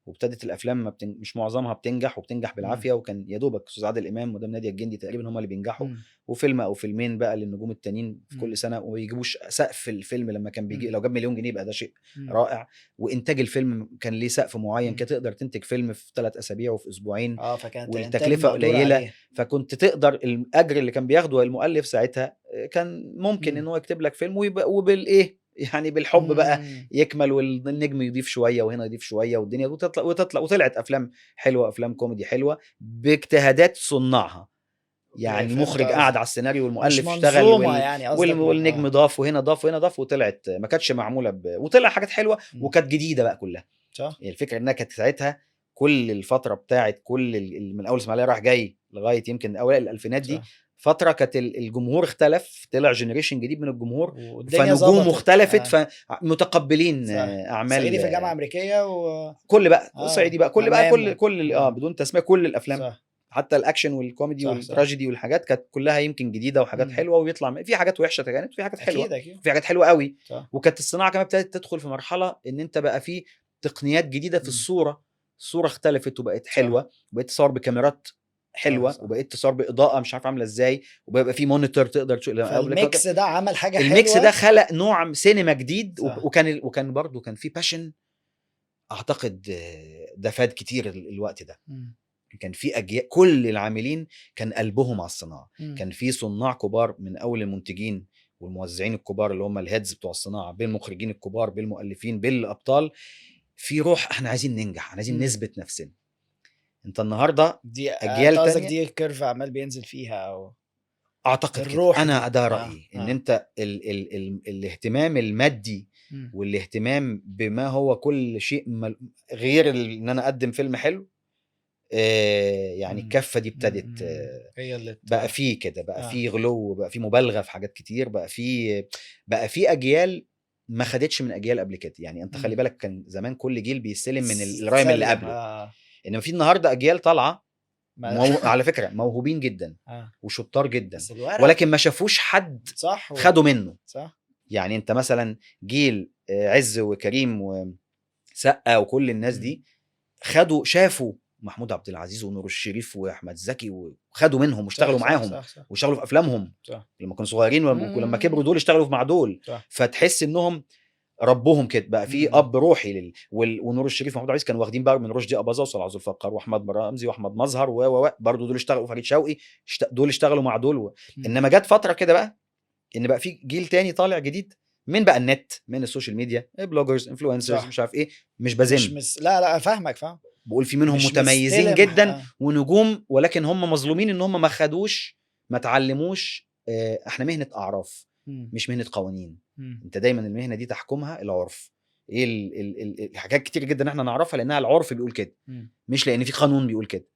A: وابتدت الافلام مش معظمها بتنجح وبتنجح بالعافيه، وكان يا دوبك استاذ عادل امام ومدام ناديه الجندي تقريبا هم اللي بينجحوا، وفيلم او فيلمين بقى للنجوم التانيين في كل سنه، وما يجيبوش سقف الفيلم لما كان بيجي لو جاب مليون جنيه يبقى ده شيء رائع. وانتاج الفيلم كان ليه سقف معين، كانت تقدر تنتج فيلم في 3 اسابيع وفي اسبوعين،
B: فكانت
A: والتكلفه قليله، فكنت تقدر الاجر اللي كان بياخده المؤلف ساعتها كان ممكن ان هو يكتب لك فيلم وبالايه يعني بالحب بقى يكمل، والنجم يضيف شويه وهنا يضيف شويه، والدنيا وطلعت افلام حلوه، افلام كوميدي حلوه باجتهادات صناعها. يعني المخرج قاعد على السيناريو والمؤلف اشتغل
B: يعني
A: والنجم ضاف وهنا ضاف وهنا ضاف، وطلعت ما كانتش معموله وطلع حاجات حلوه وكانت جديده بقى كلها.
B: صح.
A: يعني الفكره انها كانت ساعتها كل الفتره بتاعت من اول اسماعيليه راح جاي لغايه يمكن اوائل الالفينات دي، فتره كانت الجمهور اختلف، طلع جنريشن جديد من الجمهور، فنجوم اختلفت، فمتقبلين اعمال
B: صعيدي في الجامعه الامريكيه
A: وكل بقى صعيدي بقى كل بدون تسميه كل الافلام
B: صح.
A: حتى الاكشن والكوميدي والتراجيدي والحاجات كانت كلها يمكن جديده وحاجات حلوه، ويطلع في حاجات وحشه كانت، في حاجات حلوه
B: أكيد.
A: في حاجات حلوه قوي. وكانت الصناعه كمان ابتدت تدخل في مرحله ان انت بقى في تقنيات جديده في الصوره اختلفت وبقت حلوه، وبقيت تصور بكاميرات حلوه، وبقيت تصور باضاءه مش عارف عامله ازاي، وبقى في مونيتور تقدر تشوف.
B: الميكس ده عمل حاجه حلوه،
A: الميكس ده خلق نوع سينما جديد. وكان برضو كان في باشن، اعتقد ده فاد كتير الوقت ده. كان في اجيال كل العاملين كان قلبهم على الصناعه. كان في صناع كبار من اول المنتجين والموزعين الكبار اللي هم الهيدز بتوع الصناعه، بالمخرجين الكبار، بالمؤلفين، بالابطال، في روح احنا عايزين ننجح، عايزين نثبت نفسنا. انت النهارده
B: دي
A: اجيال تانية
B: دي الكيرف عمال بينزل فيها، او
A: اعتقد كده. انا ده رايي ان انت الاهتمام المادي والاهتمام بما هو كل شيء غير ان انا اقدم فيلم حلو، يعني الكفه دي ابتدت
B: هي اللي
A: بقى في كده، بقى في غلو، بقى في مبالغه في حاجات كتير، بقى في اجيال ما خدتش من اجيال قبل كده. يعني انت خلي بالك كان زمان كل جيل بيستلم من الرايم اللي قبله، انما في النهارده اجيال طالعه على فكره موهوبين جدا وشطار جدا، ولكن ما شافوش حد خدوا منه.
B: صح.
A: يعني انت مثلا جيل عز وكريم وسقا وكل الناس دي شافوا محمود عبد العزيز ونور الشريف واحمد زكي، وخدوا منهم واشتغلوا معاهم واشتغلوا في افلامهم لما كانوا صغيرين، ولما كبروا دول اشتغلوا مع دول. فتحس انهم ربهم كده، بقى في اب روحي ونور الشريف ومحمود عبد العزيز كانوا واخدين بقى من رشدي اباظه وصلاح ذو الفقار واحمد رمزي واحمد مظهر برضه دول اشتغلوا، فريد شوقي دول اشتغلوا مع دول. انما جت فتره كده بقى ان بقى في جيل تاني طالع جديد من بقى النت، من السوشيال ميديا، بلوجرز، انفلونسرز، مش عارف ايه، مش بذم،
B: لا فاهمك،
A: بقول في منهم متميزين جدا ونجوم، ولكن هم مظلومين ان هم ما خدوش، ما تعلموش. احنا مهنه اعراف مش مهنه قوانين. انت دايما المهنه دي تحكمها العرف. ايه الحاجات كتير جدا احنا نعرفها لانها العرف بيقول كده، مش لان في قانون بيقول كده.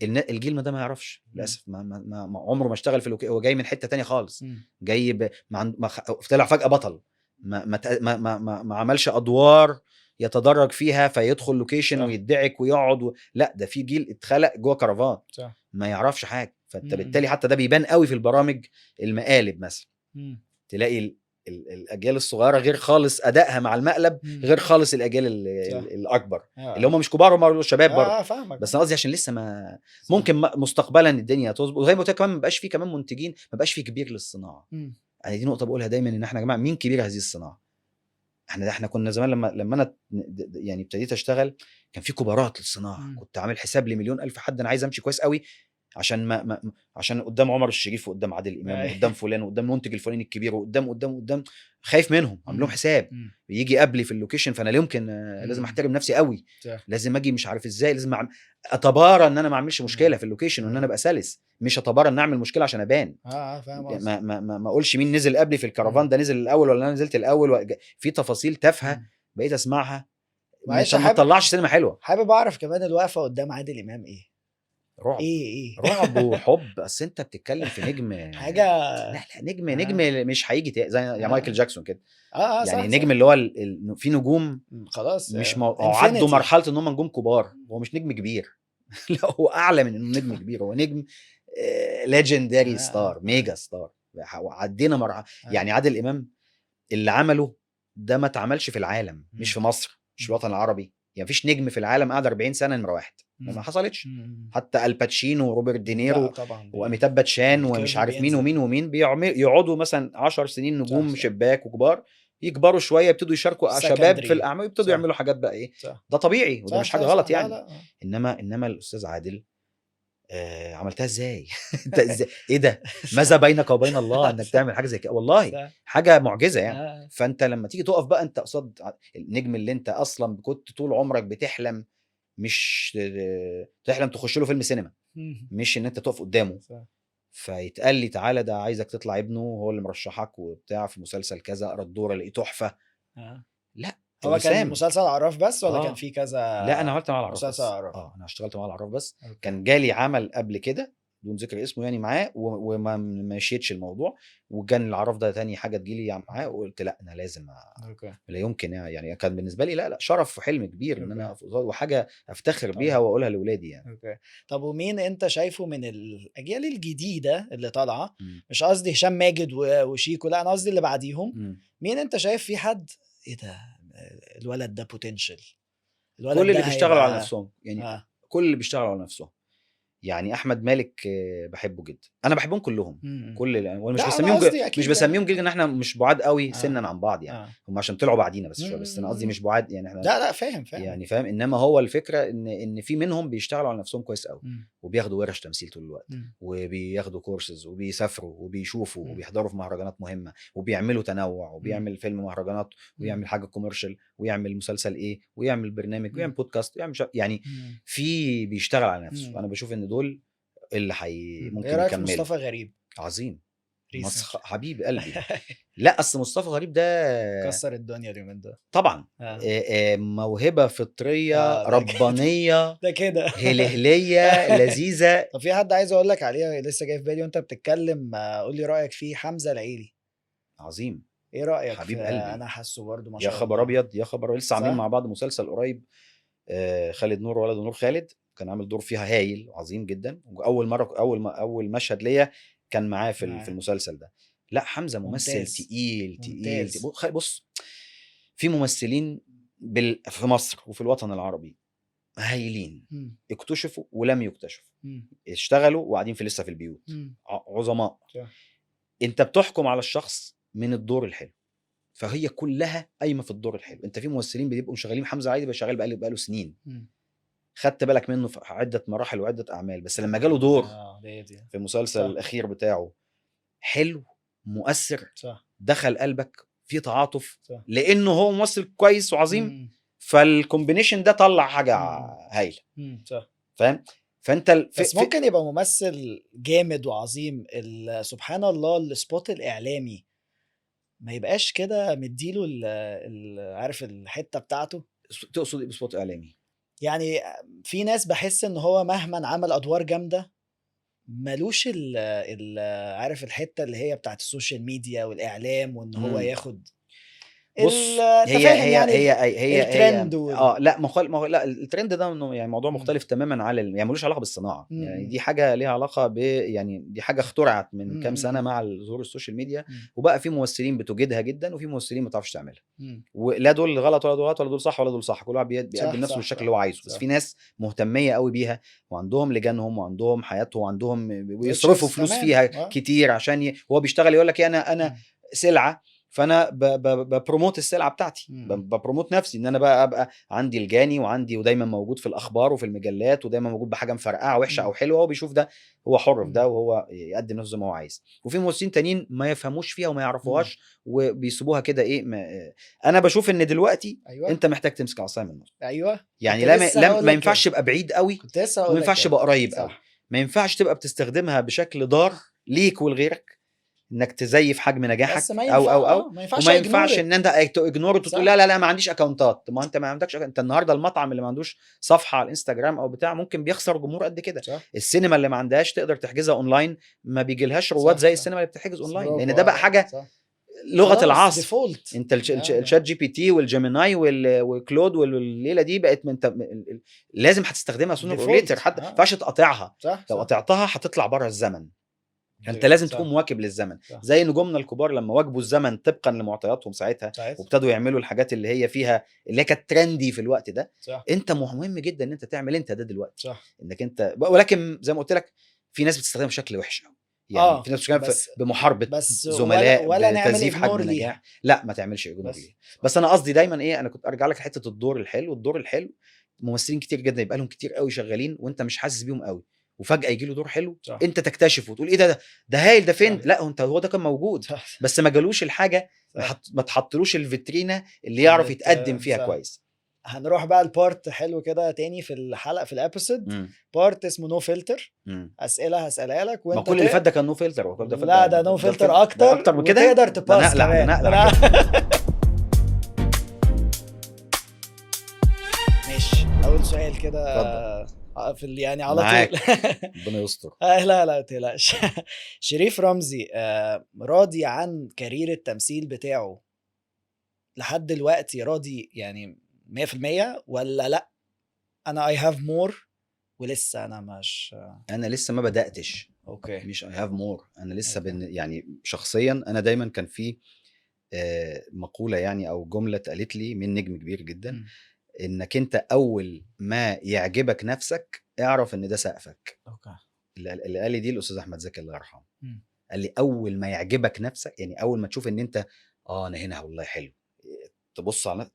A: الجيل ما ده ما يعرفش للاسف، ما عمره ما اشتغل في هو جاي من حته تانية خالص، جاي طلع فجاه بطل، ما عملش ادوار يتدرج فيها فيدخل لوكيشن ويدعك ويقعد لا، ده في جيل اتخلق جوه كرفان ما يعرفش حاجه. فانت بالتالي حتى ده بيبان قوي في البرامج المقالب مثلا، تلاقي الاجيال الصغيره غير خالص ادائها مع المقلب، غير خالص الاجيال الاكبر اللي هم مش كبار، هم شباب برضه. بس انا قصدي عشان لسه ما ممكن مستقبلا الدنيا تظبط. وزي ما قلت كمان ما بقاش في كمان منتجين، ما بقاش في كبير للصناعه. يعني دي نقطه بقولها دايما، ان احنا يا جماعه مين كبير هذه الصناعه؟ احنا كنا زمان لما انا يعني ابتديت اشتغل كان في كبارات للصناعه، كنت عامل حساب لمليون الف حد انا عايز امشي كويس قوي عشان عشان قدام عمر الشريف وقدام عادل امام وقدام فلان وقدام المنتج الفلاني الكبير وقدام خايف منهم، عامل لهم حساب. يجي قبلي في اللوكيشن فانا يمكن لازم احترم نفسي قوي، لازم اجي مش عارف ازاي، لازم اتبارى ان انا ما اعملش مشكله في اللوكيشن وان انا ابقى سلس، مش اتبارى ان اعمل مشكله عشان ابان.
B: فاهم.
A: ما اقولش مين نزل قبلي في الكرفان، ده نزل الاول ولا انا نزلت الاول، في تفاصيل تافهه بقيت اسمعها عشان ما تطلعش سينما حلوه.
B: حابب اعرف كمان الوقفه قدام عادل امام ايه؟
A: رعب.
B: ايه
A: رعب وحب. بس انت بتتكلم في نجم
B: حاجه،
A: لا نجم مش هيجي زي يا مايكل جاكسون كده. يعني
B: صح
A: النجم
B: صح.
A: اللي هو في نجوم
B: خلاص
A: مش عدوا مرحله ان هم نجوم كبار. هو مش نجم كبير لا هو اعلى من انه نجم كبير، هو نجم ليجندري ستار، ميجا ستار. عدينا مرحله. يعني عادل امام اللي عمله ده ما اتعملش في العالم، مش في مصر، مش في الوطن العربي. يعني مفيش نجم في العالم قعد 40 سنه نمره واحد، ما حصلتش.
B: مم.
A: حتى الباتشينو وروبرت
B: لا
A: دينيرو
B: طبعا
A: واميتاب باتشان ومش
B: الكيرف
A: عارف مين
B: بينزل.
A: ومين يقعدوا مثلا 10 سنين نجوم
B: صح.
A: شباك وكبار، يكبروا شويه يبتدوا يشاركوا شباب في
B: Secondary.
A: الاعمال، يبتدوا
B: صح.
A: يعملوا حاجات بقى ايه،
B: صح
A: ده طبيعي وده
B: صح
A: مش حاجه
B: صح
A: غلط
B: صح. لا
A: يعني.
B: لا
A: انما الاستاذ عادل عملتها ازاي؟ انت ازاي ايه ده؟ ماذا بينك وبين الله انك تعمل حاجه زي كده؟ والله
B: صح.
A: حاجه معجزه يعني.
B: آه.
A: فانت لما تيجي تقف بقى انت قصاد النجم اللي انت اصلا كنت طول عمرك بتحلم، مش تحلم تخش له فيلم سينما، مش ان انت تقف قدامه،
B: صح.
A: فيتقال لي تعالى ده عايزك تطلع ابنه هو اللي مرشحك وبتاع في مسلسل كذا، اقرا الدور الاقيه تحفه.
B: آه.
A: لا
B: هو كان
A: وسام.
B: مسلسل عراف بس ولا كان في كذا؟
A: لا انا عملت معاه العراف
B: مسلسل
A: بس.
B: عراف.
A: انا اشتغلت معاه العراف بس.
B: أوكي.
A: كان جالي عمل قبل كده بدون ذكر اسمه يعني معاه وما مشيتش الموضوع، وكان العراف ده تاني حاجه تجيلي معاه، وقلت لا انا لازم
B: اوكي.
A: لا يمكن يعني. كان بالنسبه لي لا شرف وحلم كبير ان انا
B: أوكي.
A: اقف قصاد وحاجه افتخر بيها
B: طبعا.
A: واقولها لاولادي يعني.
B: اوكي. طب ومين انت شايفه من الاجيال الجديده اللي طالعه،
A: مم.
B: مش قصدي هشام ماجد وشيكو، لا انا قصدي اللي بعديهم،
A: مم.
B: مين انت شايف في حد ايه ده الولد ده بوتنشال، الولد
A: كل
B: ده
A: اللي بيشتغلوا على
B: هيبقى
A: نفسهم يعني.
B: آه.
A: كل اللي بيشتغلوا على نفسهم يعني. احمد مالك بحبه جدا، انا بحبهم كلهم.
B: مم.
A: كل وانا مش
B: لا انا
A: بسميهم
B: قصدي
A: مش
B: اكيد
A: بسميهم جيل ان احنا مش بعاد قوي
B: آه.
A: سنا عن بعض يعني.
B: آه.
A: هم عشان طلعوا بعدينا بس شويه، بس انا قصدي مش بعاد يعني احنا
B: لا فاهم
A: يعني فاهم. انما هو الفكره ان في منهم بيشتغلوا على نفسهم كويس قوي،
B: مم.
A: وبياخدوا ورش تمثيل طول الوقت،
B: مم.
A: وبياخدوا كورسز وبيسافروا وبيشوفوا
B: مم.
A: وبيحضروا في مهرجانات مهمه وبيعملوا تنوع وبيعمل فيلم مهرجانات ويعمل حاجه كوميرشال ويعمل مسلسل ايه ويعمل برنامج ويعمل بودكاست ويعمل يعني
B: مم.
A: في بيشتغل على نفسه.
B: مم.
A: انا بشوف ان دول اللي
B: ايه
A: ممكن
B: رايك في
A: يكملوا.
B: مصطفى غريب؟
A: عظيم.
B: ريسنت
A: حبيب قلبي. لا اصل مصطفى غريب ده
B: كسر الدنيا اليومين دول.
A: طبعا
B: آه.
A: موهبه فطريه
B: ده
A: ربانيه
B: ده كده
A: هلهليه لذيذه.
B: طب في حد عايز اقول لك عليه لسه جاي في بالي وانت بتتكلم، قول لي رايك فيه، حمزه العيلي.
A: عظيم.
B: ايه رايك
A: حبيب
B: في
A: قلبي.
B: انا حاسه برضو ما
A: يا
B: شاء
A: خبر
B: الله.
A: ابيض يا خبر، لسه عاملين
B: صح؟
A: مع بعض مسلسل قريب. خالد نور ولد نور خالد كان عامل دور فيها هايل عظيم جدا. واول مره اول مشهد ليا كان معاه في المسلسل ده. لا حمزه ممثل
B: ممتاز.
A: تقيل
B: ممتاز.
A: بص في ممثلين في مصر وفي الوطن العربي هايلين،
B: مم.
A: اكتشفوا ولم يكتشفوا،
B: مم.
A: اشتغلوا وقاعدين لسه في البيوت،
B: مم.
A: عظماء.
B: صح.
A: انت بتحكم على الشخص من الدور الحلو، فهي كلها قايمه في الدور الحلو. انت في ممثلين بيبقوا شغالين، حمزه عادي بقى شغال بقاله سنين،
B: مم.
A: خدت بالك منه في عده مراحل وعده اعمال، بس لما جاله دور
B: دي.
A: في المسلسل
B: صح.
A: الاخير بتاعه حلو مؤثر،
B: صح.
A: دخل قلبك في تعاطف،
B: صح.
A: لانه هو ممثل كويس وعظيم.
B: مم.
A: فالكومبينيشن ده طلع حاجه هايله.
B: صح.
A: فاهم؟ فانت
B: بس ممكن يبقى ممثل جامد وعظيم، سبحان الله السبوت الاعلامي ما يبقاش كده مديله عارف الحته بتاعته.
A: تقصد ايه بسبوت اعلامي؟
B: يعني في ناس بحس ان هو مهما عمل ادوار جامده ملوش عارف الحته اللي هي بتاعت السوشيال ميديا والاعلام، وان هو ياخد
A: بص هي
B: الترند
A: لا لا الترند ده يعني موضوع مختلف تماما على يعني ملوش علاقه بالصناعه. يعني دي حاجه ليها علاقه يعني دي حاجه اخترعت من كام سنه مع ظهور السوشيال ميديا، وبقى في ممثلين بتجيدها جدا وفي ممثلين ما تعرفش تعملها، ولا دول غلط ولا دول غلط ولا دول صح ولا دول صح، كل واحد بيقدم نفسه بالشكل اللي هو عايزه. بس في ناس مهتميه قوي بيها وعندهم لجانهم وعندهم حياتهم وعندهم ويصرفوا فلوس فيها كتير عشان هو بيشتغل يقول لك انا سلعه، فانا ببروموت السلعه بتاعتي، ببروموت نفسي ان انا بقى ابقى عندي الجاني وعندي ودايما موجود في الاخبار وفي المجلات ودايما موجود بحاجه مفرقعه وحشه او حلوه، وبيشوف ده هو حر في ده وهو يقدم نفسه زي ما هو عايز. وفي ممثلين تانيين ما يفهموش فيها وما يعرفوهاش وبيسيبوها كده ايه انا بشوف ان دلوقتي انت محتاج تمسك عصايه من النص. يعني ما ينفعش تبقى بعيد قوي وما ينفعش تبقى قريب قوي، ما ينفعش تبقى بتستخدمها بشكل ضار ليك ولغيرك، انك تزيف حجم نجاحك او وما ينفعش ان انت اجنور وتقول لا ما عنديش اكونتات. ما انت ما عندكش انت النهارده المطعم اللي ما عندوش صفحه على الانستجرام او بتاع ممكن بيخسر جمهور قد كده. السينما اللي ما عندهاش تقدر تحجزها اونلاين ما بيجيلهاش رواد زي السينما اللي بتحجز اونلاين، لان ده بقى حاجه لغه العصر. انت الشات جي بي تي والجيميناي والكلود والليله دي بقت انت لازم هتستخدمها سونر اور ليتر، حتى ما ينفعش تقاطعها. لو قطعتها هتطلع بره الزمن. انت لازم
B: صح.
A: تكون مواكب للزمن،
B: صح.
A: زي نجومنا الكبار لما واكبوا الزمن طبقا لمعطياتهم ساعتها
B: ساعتها.
A: وابتدوا يعملوا الحاجات اللي هي فيها اللي هي كانت ترندي في الوقت ده.
B: صح.
A: انت مهم جدا ان انت تعمل انت ده دلوقتي،
B: صح.
A: انك انت ولكن زي ما قلت لك في ناس بتستخدمها بشكل وحش قوي، يعني في ناس بتستخدمها
B: بس
A: بمحاربه
B: بس
A: زملاء،
B: ولا نعمل
A: بتزييف حجم
B: اجنور
A: نجاح.
B: ليها.
A: لا ما تعملش اجنور
B: بس
A: ليها. بس انا قصدي دايما ايه، انا كنت ارجع لك لحته الدور الحلو. الدور الحلو ممثلين كتير جدا يبقى لهم كتير قوي شغالين وانت مش حاسس بيهم قوي، وفجاه يجي له دور حلو
B: صح.
A: انت تكتشفه وتقول ايه ده هايل، ده فين؟
B: صح.
A: لا هو ده كان موجود
B: صح.
A: بس ما جالوش الحاجه،
B: صح.
A: ما تحطلوش الفيترينا اللي يعرف
B: اللي
A: يتقدم فيها
B: صح.
A: كويس.
B: هنروح بقى البارت حلو كده تاني في الحلقه في الابيسود، بارت اسمه نو فلتر. اسئله هسالها لك
A: ما
B: وانت
A: كل اللي فات ده كان نو فلتر، هو كل ده فات
B: لا ده نو فلتر
A: اكتر من كده،
B: وتقدر تباس كمان.
A: نقلع كده.
B: ماشي، اول سؤال كده
A: اتفضل.
B: في يعني على
A: معاك.
B: طول.
A: ربنا يستر.
B: لا ما تقلقش. شريف رمزي راضي عن كارير التمثيل بتاعه لحد دلوقتي؟ راضي يعني 100% ولا لا انا I have more ولسه انا مش
A: انا لسه ما بداتش،
B: اوكي
A: مش I have more. انا لسه
B: أوكي.
A: يعني شخصيا انا دايما كان في مقوله يعني او جمله اتقالت لي من نجم كبير جدا، انك انت اول ما يعجبك نفسك اعرف ان ده سقفك.
B: اوكي.
A: اللي قال لي دي الاستاذ احمد زكي الله يرحمه. قال لي اول ما يعجبك نفسك، يعني اول ما تشوف ان انت انا هنا والله حلو، تبص على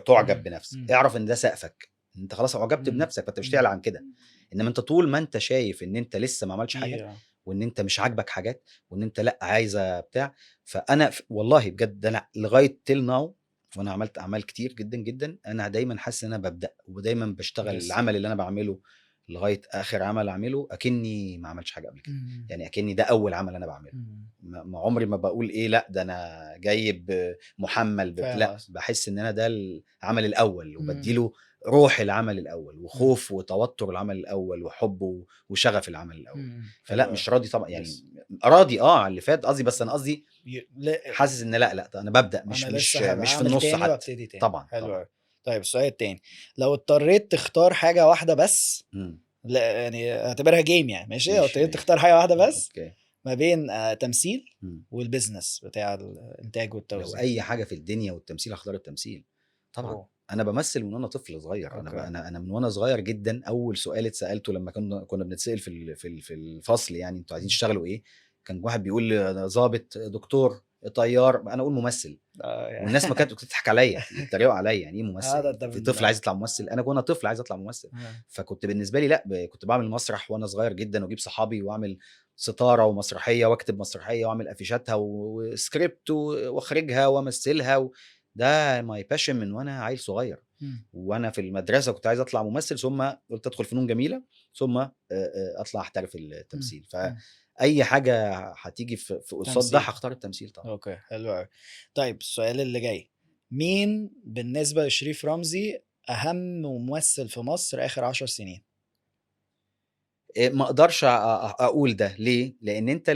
A: تعجب بنفسك، اعرف ان ده سقفك، انت خلاص اعجبت بنفسك فانت مش تعلى عن كده. انما انت طول ما انت شايف ان انت لسه ما عملتش حاجه وان انت مش عاجبك حاجات وان انت لا عايزه بتاع، فانا والله بجد انا لغايه تيل ناو وانا عملت اعمال كتير جدا جدا، انا دايما حاسس ان انا ببدا ودايما بشتغل العمل اللي انا بعمله لغايه اخر عمل اعمله اكني ما عملتش حاجه قبل كده. يعني اكني ده اول عمل انا بعمله. ما عمري ما بقول ايه لا ده انا جايب محمل لا، بحس ان انا ده العمل الاول وبديله روح العمل الاول وخوف وتوتر العمل الاول وحب وشغف العمل الاول. فلا مش راضي طبعا، يعني راضي على اللي فات قصدي، بس انا قصدي حاسس ان لا انا ببدا مش في النص حتى. طبعا
B: حلو. طيب السؤال التاني، لو اضطريت تختار حاجه واحده بس لا يعني اعتبرها جيم يعني ماشي، لو اضطريت تختار حاجه واحده بس أوكي. ما بين تمثيل والبيزنس بتاع الانتاج والتوزيع،
A: لو اي حاجه في الدنيا والتمثيل هختار التمثيل طبعا. انا بمثل من وانا طفل صغير. انا من وانا صغير جدا اول سؤال اتسالته لما كنا بنتسال في الفصل، يعني انتوا عايزين تشتغلوا ايه، كان واحد بيقول لي ضابط، دكتور، طيار، انا اقول ممثل. يعني. والناس ما كانت بتضحك عليا يتريقوا عليا، يعني ايه ممثل؟ في طفل عايز يطلع ممثل؟ انا كنت طفل عايز اطلع ممثل. فكنت بالنسبه لي لا، كنت بعمل مسرح وانا صغير جدا واجيب صحابي واعمل ستاره ومسرحيه واكتب مسرحيه واعمل افيشاتها وسكريبت واخرجها وامثلها ده ماي باشن من وانا عيل صغير. وانا في المدرسه كنت عايز اطلع ممثل، ثم قلت ادخل فنون جميله، ثم اطلع احترف التمثيل. فاي حاجه هتيجي في قصاد ده هختار التمثيل طبعا.
B: اوكي حلو قوي. طيب السؤال اللي جاي، مين بالنسبه لشريف رمزي اهم ممثل في مصر اخر 10 سنين؟
A: ما اقدرش اقول ده ليه، لان انت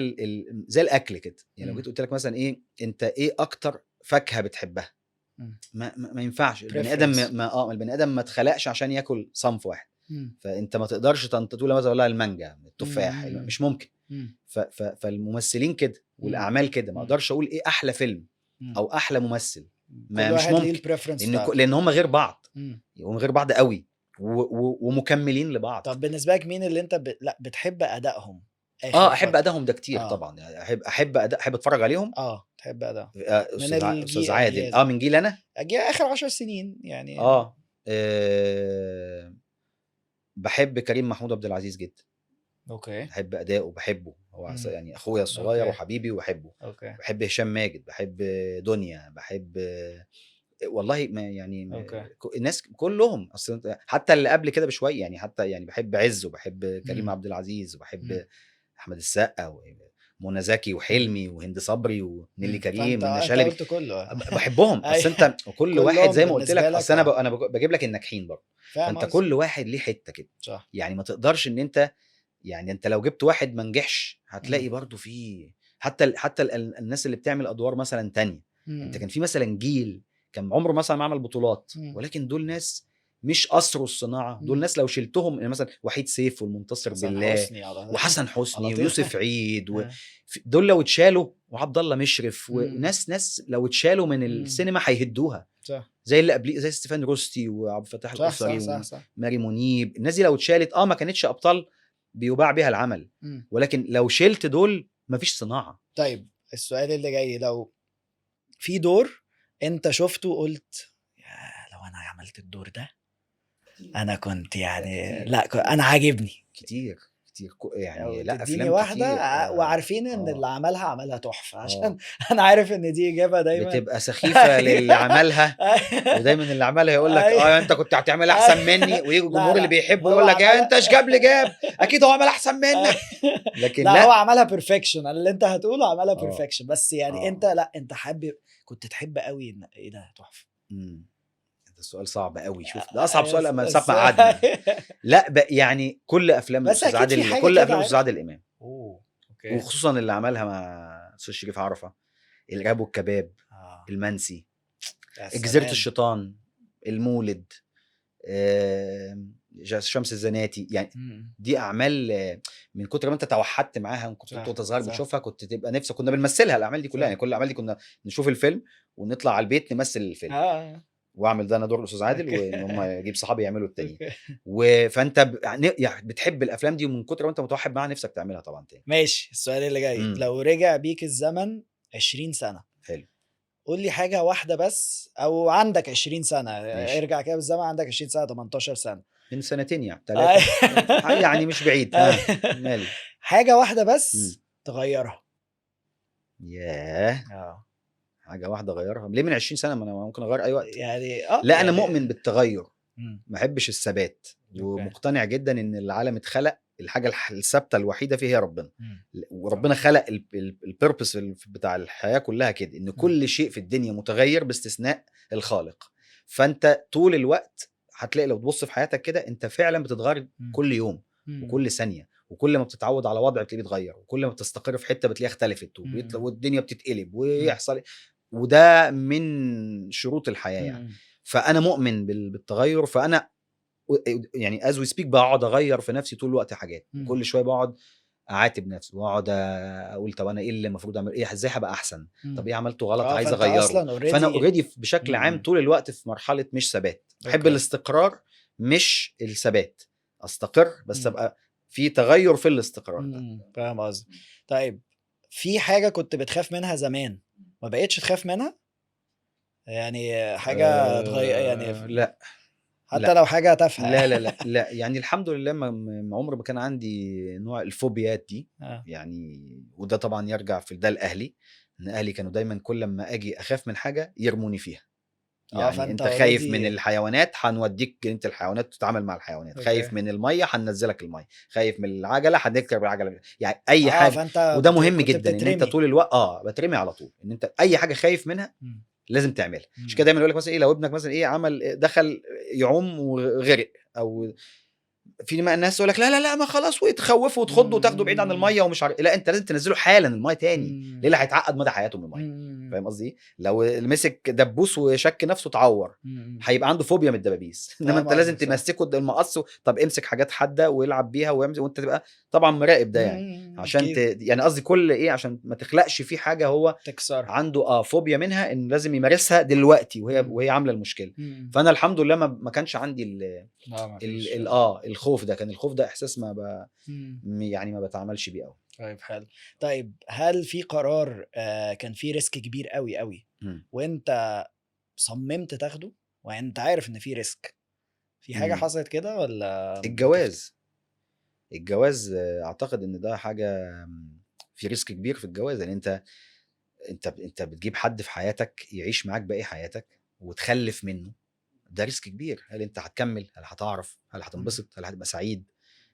A: زي الاكل كده، يعني لو جيت قلت لك مثلا ايه انت ايه اكتر فاكهه بتحبها، ما ينفعش. البني ادم البني ادم ما اتخلقش عشان ياكل صنف واحد. فانت ما تقدرش تقول مثلا والله المانجا، التفاح، مش ممكن. فالممثلين كده والاعمال كده، ما اقدرش اقول ايه احلى فيلم او احلى ممثل، ما مش ممكن، لان هم غير بعض، هم غير بعض قوي ومكملين لبعض.
B: طب بالنسبه لك مين اللي انت لا بتحب ادائهم؟
A: احب ادائهم ده كتير طبعا، يعني احب اتفرج عليهم.
B: تحب ادائهم
A: من استاذ عادل من جيل انا
B: اخر 10 سنين يعني.
A: بحب كريم محمود عبد العزيز جدا.
B: اوكي.
A: بحب اداؤه، بحبه هو يعني اخويا الصغير وحبيبي وبحبه. بحب هشام ماجد، بحب دنيا، بحب والله ما يعني الناس كلهم اصلا، حتى اللي قبل كده بشويه يعني، حتى يعني بحب عز وبحب كريم عبد العزيز وبحب احمد السقا ومنى زكي وحلمي وهند صبري ونيلي كريم ومنى شلبي، بحبهم. بس انت كل واحد زي ما قلت لك، اصل انا بجيب لك الناجحين برضه، فانت كل واحد ليه حته كده. يعني ما تقدرش ان انت، يعني انت لو جبت واحد ما نجحش هتلاقي برضه في حتى الناس اللي بتعمل ادوار مثلا تانية، انت كان في مثلا جيل كان عمره مثلا ما عمل بطولات، ولكن دول ناس مش اسروا الصناعه دول.
B: مم.
A: ناس لو شلتهم يعني مثلا وحيد سيف والمنتصر
B: حسن
A: بالله
B: حسني على
A: وحسن
B: على
A: حسني
B: طول.
A: ويوسف عيد
B: آه.
A: دول لو اتشالوا، وعبد الله مشرف
B: مم.
A: وناس لو اتشالوا من
B: مم.
A: السينما هيهدوها،
B: صح
A: زي اللي قبليه زي ستيفان روستي وعبد الفتاح
B: صح صح
A: القصري
B: صح صح.
A: وماري منيب. الناس دي لو اتشالت ما كانتش ابطال بيباع بيها العمل،
B: مم.
A: ولكن لو شلت دول مفيش صناعه.
B: طيب السؤال اللي جاي، لو في دور انت شفته وقلت يا لو انا عملت الدور ده انا كنت يعني
A: كتير.
B: لا انا عاجبني،
A: كتير يعني
B: او
A: لا
B: تديني
A: افلام
B: واحده
A: كتير.
B: وعارفين ان اللي
A: اه
B: عملها تحفه، عشان
A: اه
B: انا عارف ان دي اجابه دايما.
A: بتبقى سخيفه للي عملها، ودايما اللي عملها يقول لك انت كنت هتعمل احسن مني، ويجي
B: لا
A: الجمهور اللي
B: لا
A: بيحبه
B: هو
A: يقول لك
B: عملها
A: انت ايش جاب لي جاب، اكيد هو عمل احسن منك. لكن
B: لا هو
A: لا
B: عملها بيرفكشن، اللي انت هتقوله عملها
A: اه
B: بيرفكشن، بس يعني انت
A: اه
B: لا انت حابب، كنت تحب قوي ان ايه ده تحفه.
A: ده سؤال صعب قوي. شوف ده اصعب سؤال اما ساعه
B: بس
A: ما قعدنا. لا يعني كل افلام
B: بس
A: الاستاذ
B: اكيد في
A: عادل،
B: حاجه
A: كل
B: كده
A: افلام الاستاذ
B: عارف.
A: عادل امام،
B: اوه اوكي.
A: وخصوصا اللي عملها مع الاستاذ شريف عرفة، الارهاب والكباب، المنسي،
B: يا
A: جزيره
B: سلام.
A: الشيطان، المولد، شمس الزناتي. يعني دي اعمال من كتر ما انت توحدت معاها، من كتر ما انت وانت صغير بتشوفها كنت تبقى نفسك. كنا بنمثلها الاعمال دي كلها، يعني كل الاعمال دي كنا نشوف الفيلم ونطلع على البيت نمثل الفيلم. واعمل ده انا دور الاستاذ عادل، وان هم يجيب صحابي يعملوا التاني. فانت يعني بتحب الافلام دي، ومن كتر ما انت متوحد معاها نفسك تعملها طبعا تاني.
B: ماشي. السؤال اللي جاي، لو رجع بيك الزمن 20 سنه،
A: حلو،
B: قول لي حاجه واحده بس، او عندك 20 سنه
A: ماشي.
B: ارجع كده بالزمن عندك 20 سنه 18 سنه
A: من سنتين يعني 3 يعني مش بعيد. مالي
B: حاجه واحده بس تغيرها.
A: ياه حاجه واحده اغيرها ليه؟ من 20 سنه ما انا ممكن اغير اي وقت
B: يعني
A: لا
B: يعني
A: انا مؤمن بالتغير، ما احبش الثبات، ومقتنع جدا ان العالم اتخلق الحاجه الثابته الوحيده فيه هي ربنا. وربنا خلق البيربس بتاع الحياه كلها كده، ان كل شيء في الدنيا متغير باستثناء الخالق. فانت طول الوقت هتلاقي لو تبص في حياتك كده انت فعلا بتتغير كل يوم وكل ثانيه، وكل ما بتتعود على وضع بتلاقيه بيتغير، وكل ما بتستقر في حته بتلاقيها اختلفت، والدنيا بتتقلب ويحصل، وده من شروط الحياه يعني. فانا مؤمن بالتغير. فانا يعني از وي سبيك بقعد اغير في نفسي طول الوقت حاجات، كل شويه بقعد اعاتب نفسي واقعد اقول طب انا ايه اللي المفروض اعمل، ايه ازاي هبقى احسن، طب ايه عملته غلط عايز اغيره. فانا اوريدي بشكل عام طول الوقت في مرحله مش ثبات. بحب الاستقرار مش الثبات، استقر بس ابقى في تغير في الاستقرار ده.
B: فاهم قصدي. طيب في حاجه كنت بتخاف منها زمان ما بقيتش تخاف منها؟ يعني حاجه تغير يعني
A: لا
B: حتى
A: لا.
B: لو حاجه تافهه.
A: لا لا لا لا يعني الحمد لله ما عمر ما كان عندي نوع الفوبيات دي. يعني وده طبعا يرجع في ده لاهلي، ان اهلي كانوا دايما كل ما اجي اخاف من حاجه يرموني فيها. يعني انت خايف من الحيوانات هنوديك جنينه الحيوانات تتعامل مع الحيوانات، خايف من الميه هننزلك الميه، خايف من العجله هنركب العجله، يعني اي حاجه. وده مهم جدا ان انت طول الوقت بترمي على طول، ان انت اي حاجه خايف منها لازم تعملها. مش كده دايما يقول لك مثلا ايه لو ابنك مثلا ايه عمل دخل يعوم وغرق، او في الناس تقول لك لا لا لا ما خلاص وتخوفه وتخضه وتاخده بعيد عن الميه ومش عارف، لا انت لازم تنزله حالا الميه تاني، ليه اللي هيتعقد مدى حياته من الميه. فاهم قصدي؟ لو مسك دبوس وشك نفسه اتعور هيبقى عنده فوبيا من الدبابيس، انما انت لازم تمسكه المقص طب امسك حاجات حاده ويلعب بيها وانت تبقى طبعا مراقب ده يعني عشان يعني قصدي كل ايه عشان ما تخلقش فيه حاجه هو
B: تكسر
A: عنده فوبيا منها، ان لازم يمارسها دلوقتي وهي عامله المشكله. فانا الحمد لله ما كانش عندي الخوف ده. كان الخوف ده احساس يعني ما بتعاملش بيه قوي.
B: طيب حلو. طيب هل في قرار كان فيه ريسك كبير قوي قوي وانت صممت تاخده وانت عارف ان فيه ريسك، في حاجه حصلت كده ولا؟
A: الجواز اعتقد ان ده حاجه في ريسك كبير في الجواز، لان انت بتجيب حد في حياتك يعيش معاك باقي حياتك وتخلف منه، ده ريسك كبير. هل انت هتكمل؟ هل هتعرف؟ هل هتنبسط؟ هل هتبقى سعيد؟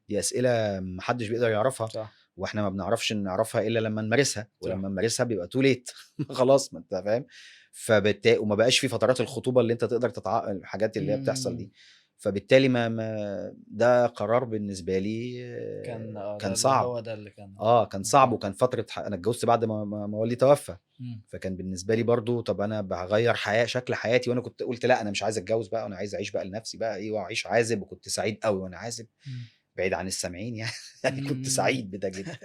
A: دي اسئله محدش بيقدر يعرفها.
B: صح.
A: واحنا ما بنعرفش نعرفها الا لما نمارسها، ولما نمارسها بيبقى تو ليت خلاص ما انت فاهم. وما بقاش في فترات الخطوبه اللي انت تقدر الحاجات اللي هي بتحصل دي. فبالتالي ما ده قرار بالنسبه لي
B: كان ده
A: كان
B: اللي
A: صعب.
B: هو ده اللي كان
A: كان صعب،
B: اوكي.
A: وكان فتره انا اتجوزت بعد ما والدي توفى،
B: مم.
A: فكان بالنسبه لي برضو طب انا هغير شكل حياتي، وانا كنت قلت لا انا مش عايز اتجوز بقى، وانا عايز اعيش بقى لنفسي بقى ايه، واعيش عازب، وكنت سعيد قوي وانا عازب
B: مم.
A: بعيد عن السامعين يعني. يعني كنت
B: مم.
A: سعيد بده جدا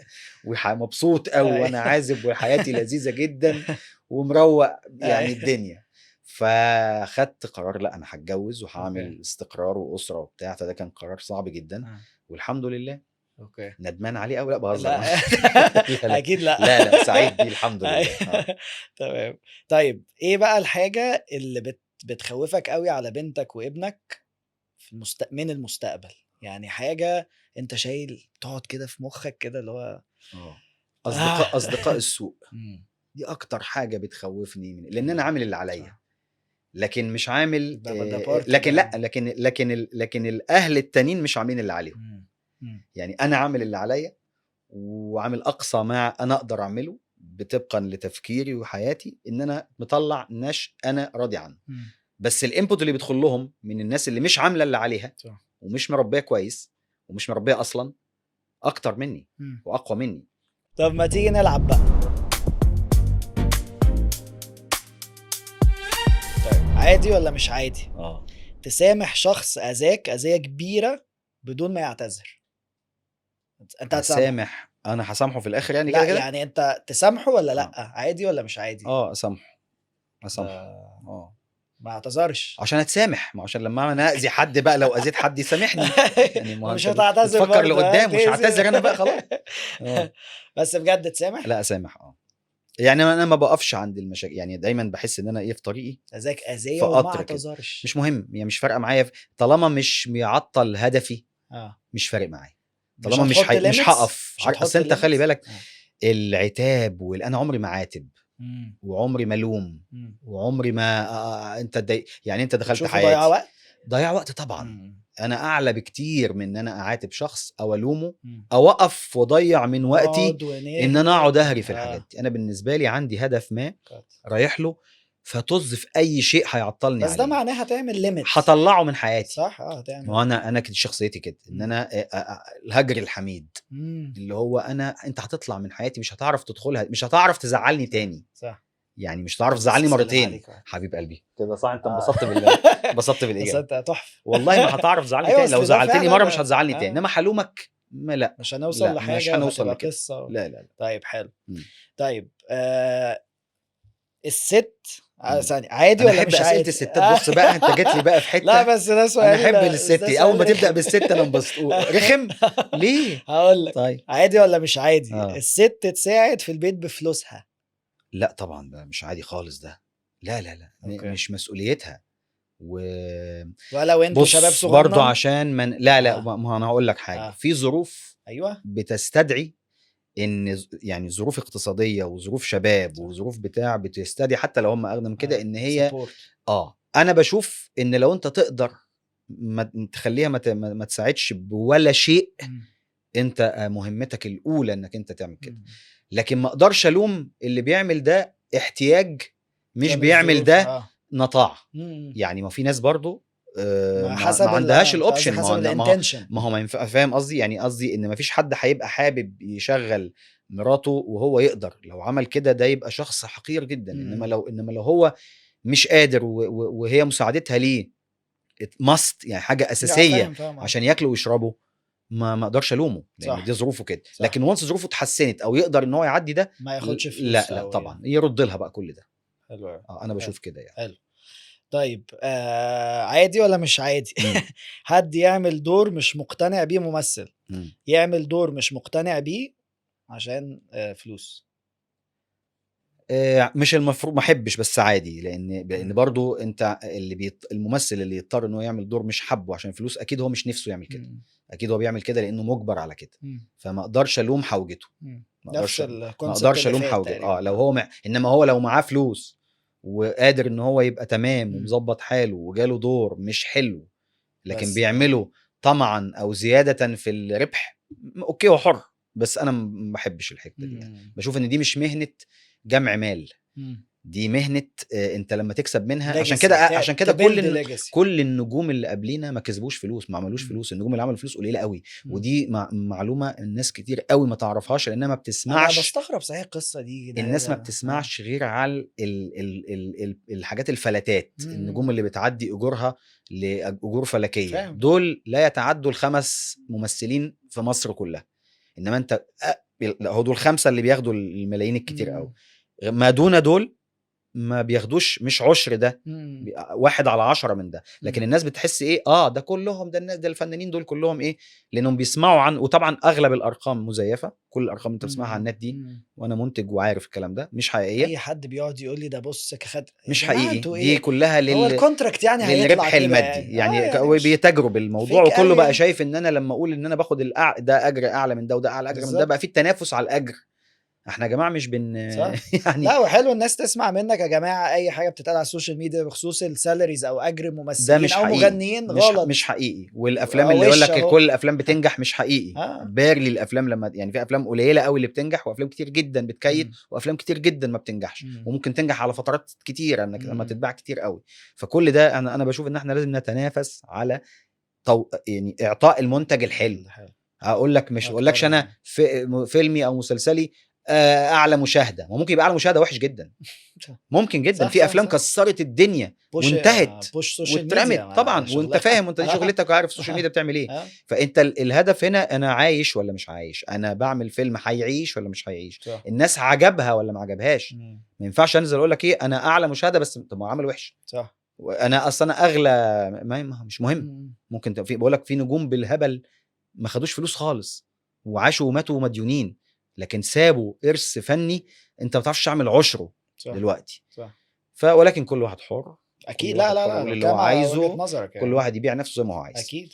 A: ومبسوط قوي
B: اي
A: وانا عازب، وحياتي لذيذه جدا ومروق يعني
B: اي
A: الدنيا. فخدت قرار لا انا هتجوز
B: اوكي.
A: وهعمل استقرار واسره وبتاع، فده كان قرار صعب جدا، والحمد لله.
B: اوكي.
A: ندمان عليه قوي؟ لا بهزر
B: لا
A: لا لا
B: اكيد لا.
A: لا سعيد بيه الحمد لله.
B: تمام. طيب ايه بقى الحاجة اللي بتخوفك قوي على بنتك وابنك في من المستقبل؟ يعني حاجة انت شايل تقعد كده في مخك كده اللي هو
A: اصدقاء السوء
B: مم.
A: دي اكتر حاجه بتخوفني لان انا عامل اللي عليا،
B: صح.
A: لكن مش عامل
B: ده بارت
A: لكن لا
B: ده.
A: لكن الاهل التانيين مش عاملين اللي عليهم.
B: مم. مم.
A: يعني انا عامل اللي عليا وعامل اقصى ما انا اقدر اعمله طبقا لتفكيري وحياتي، ان انا مطلع ناس انا راضي عنه.
B: مم.
A: بس الانبوت اللي بيدخل لهم من الناس اللي مش عامله اللي عليها
B: صح.
A: ومش مربيه كويس ومش مربيه اصلا اكتر مني
B: مم.
A: واقوى مني.
B: طب ما تيجي نلعب بقى. طيب عادي ولا مش عادي تسامح شخص اذاك اذية كبيرة بدون ما يعتذر؟ انت هتسامحه؟
A: هسامح، انا هسامحه في الاخر يعني
B: لا
A: كده
B: يعني انت تسامحه ولا لا؟ عادي ولا مش عادي؟
A: اسامحه
B: ده ما اعتذرش
A: عشان اتسامح، ما عشان لما انا اذي حد بقى، لو اذيت حد يسامحني يعني، ما
B: مش
A: انت
B: هتعتذر
A: بتفكر
B: برضه،
A: لقدام، مش
B: هتأذي.
A: هعتذر انا بقى خلاص.
B: بس بجد تسامح؟
A: لا اسامح يعني انا ما بقفش عند المشاكل، يعني دايما بحس ان انا ايه في طريقي
B: اذاك اذية
A: في
B: وما
A: قطر كده،
B: اعتذرش.
A: مش مهم يعني، مش فارقه معايا طالما مش بيعطل هدفي، مش فارق معايا طالما مش هقف. اصل انت خلي بالك العتاب انا عمري ما عاتب وعمري ما لوم وعمري ما انت يعني انت دخلت حياتي ضيع وقت طبعا. انا اعلى بكتير من ان انا اعاتب شخص او الومه او اقف واضيع من وقتي ان انا اقعد اهري في الحاجات دي. انا بالنسبه لي عندي هدف ما رايح له، فطز في اي شيء هيعطلني
B: بس
A: عليه
B: ده معناه هتعمل ليميت،
A: هطلعه من حياتي.
B: صح. هتعمل.
A: وانا كده شخصيتي كده ان انا الهجر الحميد اللي هو انت هتطلع من حياتي، مش هتعرف تدخلها، مش هتعرف تزعلني تاني.
B: صح.
A: يعني مش هتعرف تزعلني مرتين. حبيب قلبي كده صح، انت انبسطت انبسطت بالاجابه.
B: بس انت تحفه
A: والله ما هتعرف تزعلني
B: أيوة
A: تاني، لو
B: أصل ده
A: زعلتني مره
B: فعلا
A: مش هتزعلني تاني، انما حلومك لا
B: مش هنوصل
A: لا
B: لحاجه،
A: مش هنوصل
B: لكده.
A: قصه لا.
B: طيب حلو. طيب الست ثانية عادي
A: أنا
B: ولا مش عادي؟
A: اسئله الستات. بص بقى انت جيت لي بقى في حته،
B: لا بس ده سؤال،
A: انا احب الست اول ما تبدا بالست انا انبسط. رخم ليه؟
B: هقول لك
A: طيب
B: عادي ولا مش عادي الست تساعد في البيت بفلوسها؟
A: لا طبعا ده مش عادي خالص ده، لا مش مسؤوليتها.
B: ولو انتوا شباب صغنن
A: برضو عشان من لا ما انا هقول لك حاجه في ظروف
B: ايوه
A: بتستدعي ان يعني ظروف اقتصاديه وظروف شباب وظروف بتاع بتستدعي حتى لو هم اغنى من كده ان هي انا بشوف ان لو انت تقدر ما تخليها ما تساعدش بولا شيء، انت مهمتك الاولى انك انت تعمل كده. لكن ما اقدرش الوم اللي بيعمل ده احتياج، مش بيعمل ده نطاع. يعني ما في ناس برضو ما عندهاش الاوبشن، ما هو ما ينفع. فاهم قصدي؟ يعني قصدي ان ما فيش حد هيبقى حابب يشغل مراته وهو يقدر، لو عمل كده ده يبقى شخص حقير جدا. انما لو هو مش قادر وهي مساعدتها ليه ماست، يعني حاجه اساسيه
B: فاهم
A: عشان ياكلوا ويشربوا، ما اقدرش الومه لان دي ظروفه كده. لكن وانس ظروفه اتحسنت او يقدر ان هو يعدي ده
B: ما ياخدش فلوس.
A: لا طبعا يرد لها بقى كل ده.
B: حلو.
A: انا بشوف كده يعني.
B: حلو. طيب عادي ولا مش عادي حد يعمل دور مش مقتنع بيه، ممثل يعمل دور مش مقتنع بيه عشان فلوس؟
A: مش المفروض، ما احبش، بس عادي لان برضو انت الممثل اللي يضطر انه يعمل دور مش حبه عشان فلوس، اكيد هو مش نفسه يعمل كده، اكيد هو بيعمل كده لانه مجبر على كده. فما اقدرش الوم حوجته، ما اقدرش الوم حوجته. لو هو انما هو لو معاه فلوس وقادر ان هو يبقى تمام ومظبط حاله وجاله دور مش حلو لكن بيعمله طمعا او زياده في الربح، اوكي هو حر. بس انا ما بحبش الحته دي يعني. بشوف ان دي مش مهنه جمع مال، دي مهنه انت لما تكسب منها. عشان
B: legacy
A: كده عشان كده
B: تبند legacy.
A: كل النجوم اللي قبلينا ما كسبوش فلوس، ما عملوش
B: مم.
A: فلوس. النجوم اللي عملوا فلوس قليله قوي،
B: مم.
A: ودي معلومه الناس كتير قوي ما تعرفهاش لانها ما
B: انا
A: بتسمعش.
B: بستغرب صحيح القصه دي
A: الناس ما
B: ده.
A: بتسمعش غير على الحاجات الفلاتات، النجوم اللي بتعدي اجورها لاجور فلكيه،
B: فاهم.
A: دول لا يتعدوا ال5 ممثلين في مصر كلها. انما انت لا، هو دول 5 اللي بياخدوا الملايين الكتير قوي. ما دون دول ما بياخدوش، مش عشر ده، 1 على 10 من ده. لكن الناس بتحس ايه، ده كلهم، ده الناس، ده الفنانين دول كلهم ايه، لانهم بيسمعوا عن، وطبعا اغلب الارقام مزيفه، كل الارقام انت بتسمعها على النت دي، وانا منتج وعارف الكلام ده مش حقيقيه.
B: اي حد بيقعد يقول لي ده بص
A: مش
B: يا جماعة
A: حقيقي،
B: انتوا
A: دي
B: ايه؟
A: كلها
B: هو الكونتراكت يعني هيطلع
A: للربح
B: كده
A: المادي يعني,
B: يعني مش
A: بيتاجروا بالموضوع،
B: فيك
A: وكله
B: قوي
A: بقى
B: يعني.
A: شايف ان انا لما اقول ان انا باخد ده اجر اعلى من ده وده اعلى اجر من ده، بقى في التنافس على الاجر. احنا يا جماعه مش
B: صح.
A: يعني
B: لا وحلو الناس تسمع منك يا جماعه اي حاجه بتتقال على السوشيال ميديا بخصوص السالاريز او اجر
A: ده
B: ممثلين
A: مش
B: او
A: حقيقي،
B: مغنيين غلط.
A: مش حقيقي. والافلام اللي يقول
B: وش
A: لك
B: اهو.
A: كل الافلام بتنجح مش حقيقي.
B: آه.
A: بارلي الافلام لما يعني في افلام قليله قوي اللي بتنجح، وافلام كتير جدا بتكيد، وافلام كتير جدا ما بتنجحش، وممكن تنجح على فترات كتيره انك لما تتباع كتير قوي. فكل ده انا بشوف ان احنا لازم نتنافس على يعني اعطاء المنتج الحلو. هقول لك، مش اقول لكش انا في فيلمي او مسلسلي اعلى مشاهده، وممكن يبقى اعلى مشاهده وحش جدا، ممكن جدا.
B: صح
A: في
B: صح
A: افلام
B: صح.
A: كسرت الدنيا وانتهت
B: واترمت
A: طبعا، وانت فاهم، وانت دي شغلتك وعارف السوشيال ميديا بتعمل ايه. فانت الهدف هنا انا عايش ولا مش عايش، انا بعمل فيلم هيعيش ولا مش هيعيش، الناس عجبها ولا ما عجبهاش. ما ينفعش انزل اقول لك ايه انا اعلى مشاهده بس طب ما عمل وحش.
B: صح.
A: انا اصلا اغلى مش مهم. ممكن بقول لك في نجوم بالهبل ما خدوش فلوس خالص وعاشوا وماتوا مديونين، لكن سابوا ارث فني انت ما تعرفش تعمل عشره. صح. دلوقتي
B: صح.
A: ولكن كل واحد حر
B: اكيد. لا
A: اللي هو عايزه، كل واحد يبيع نفسه زي ما هو عايز.
B: اكيد.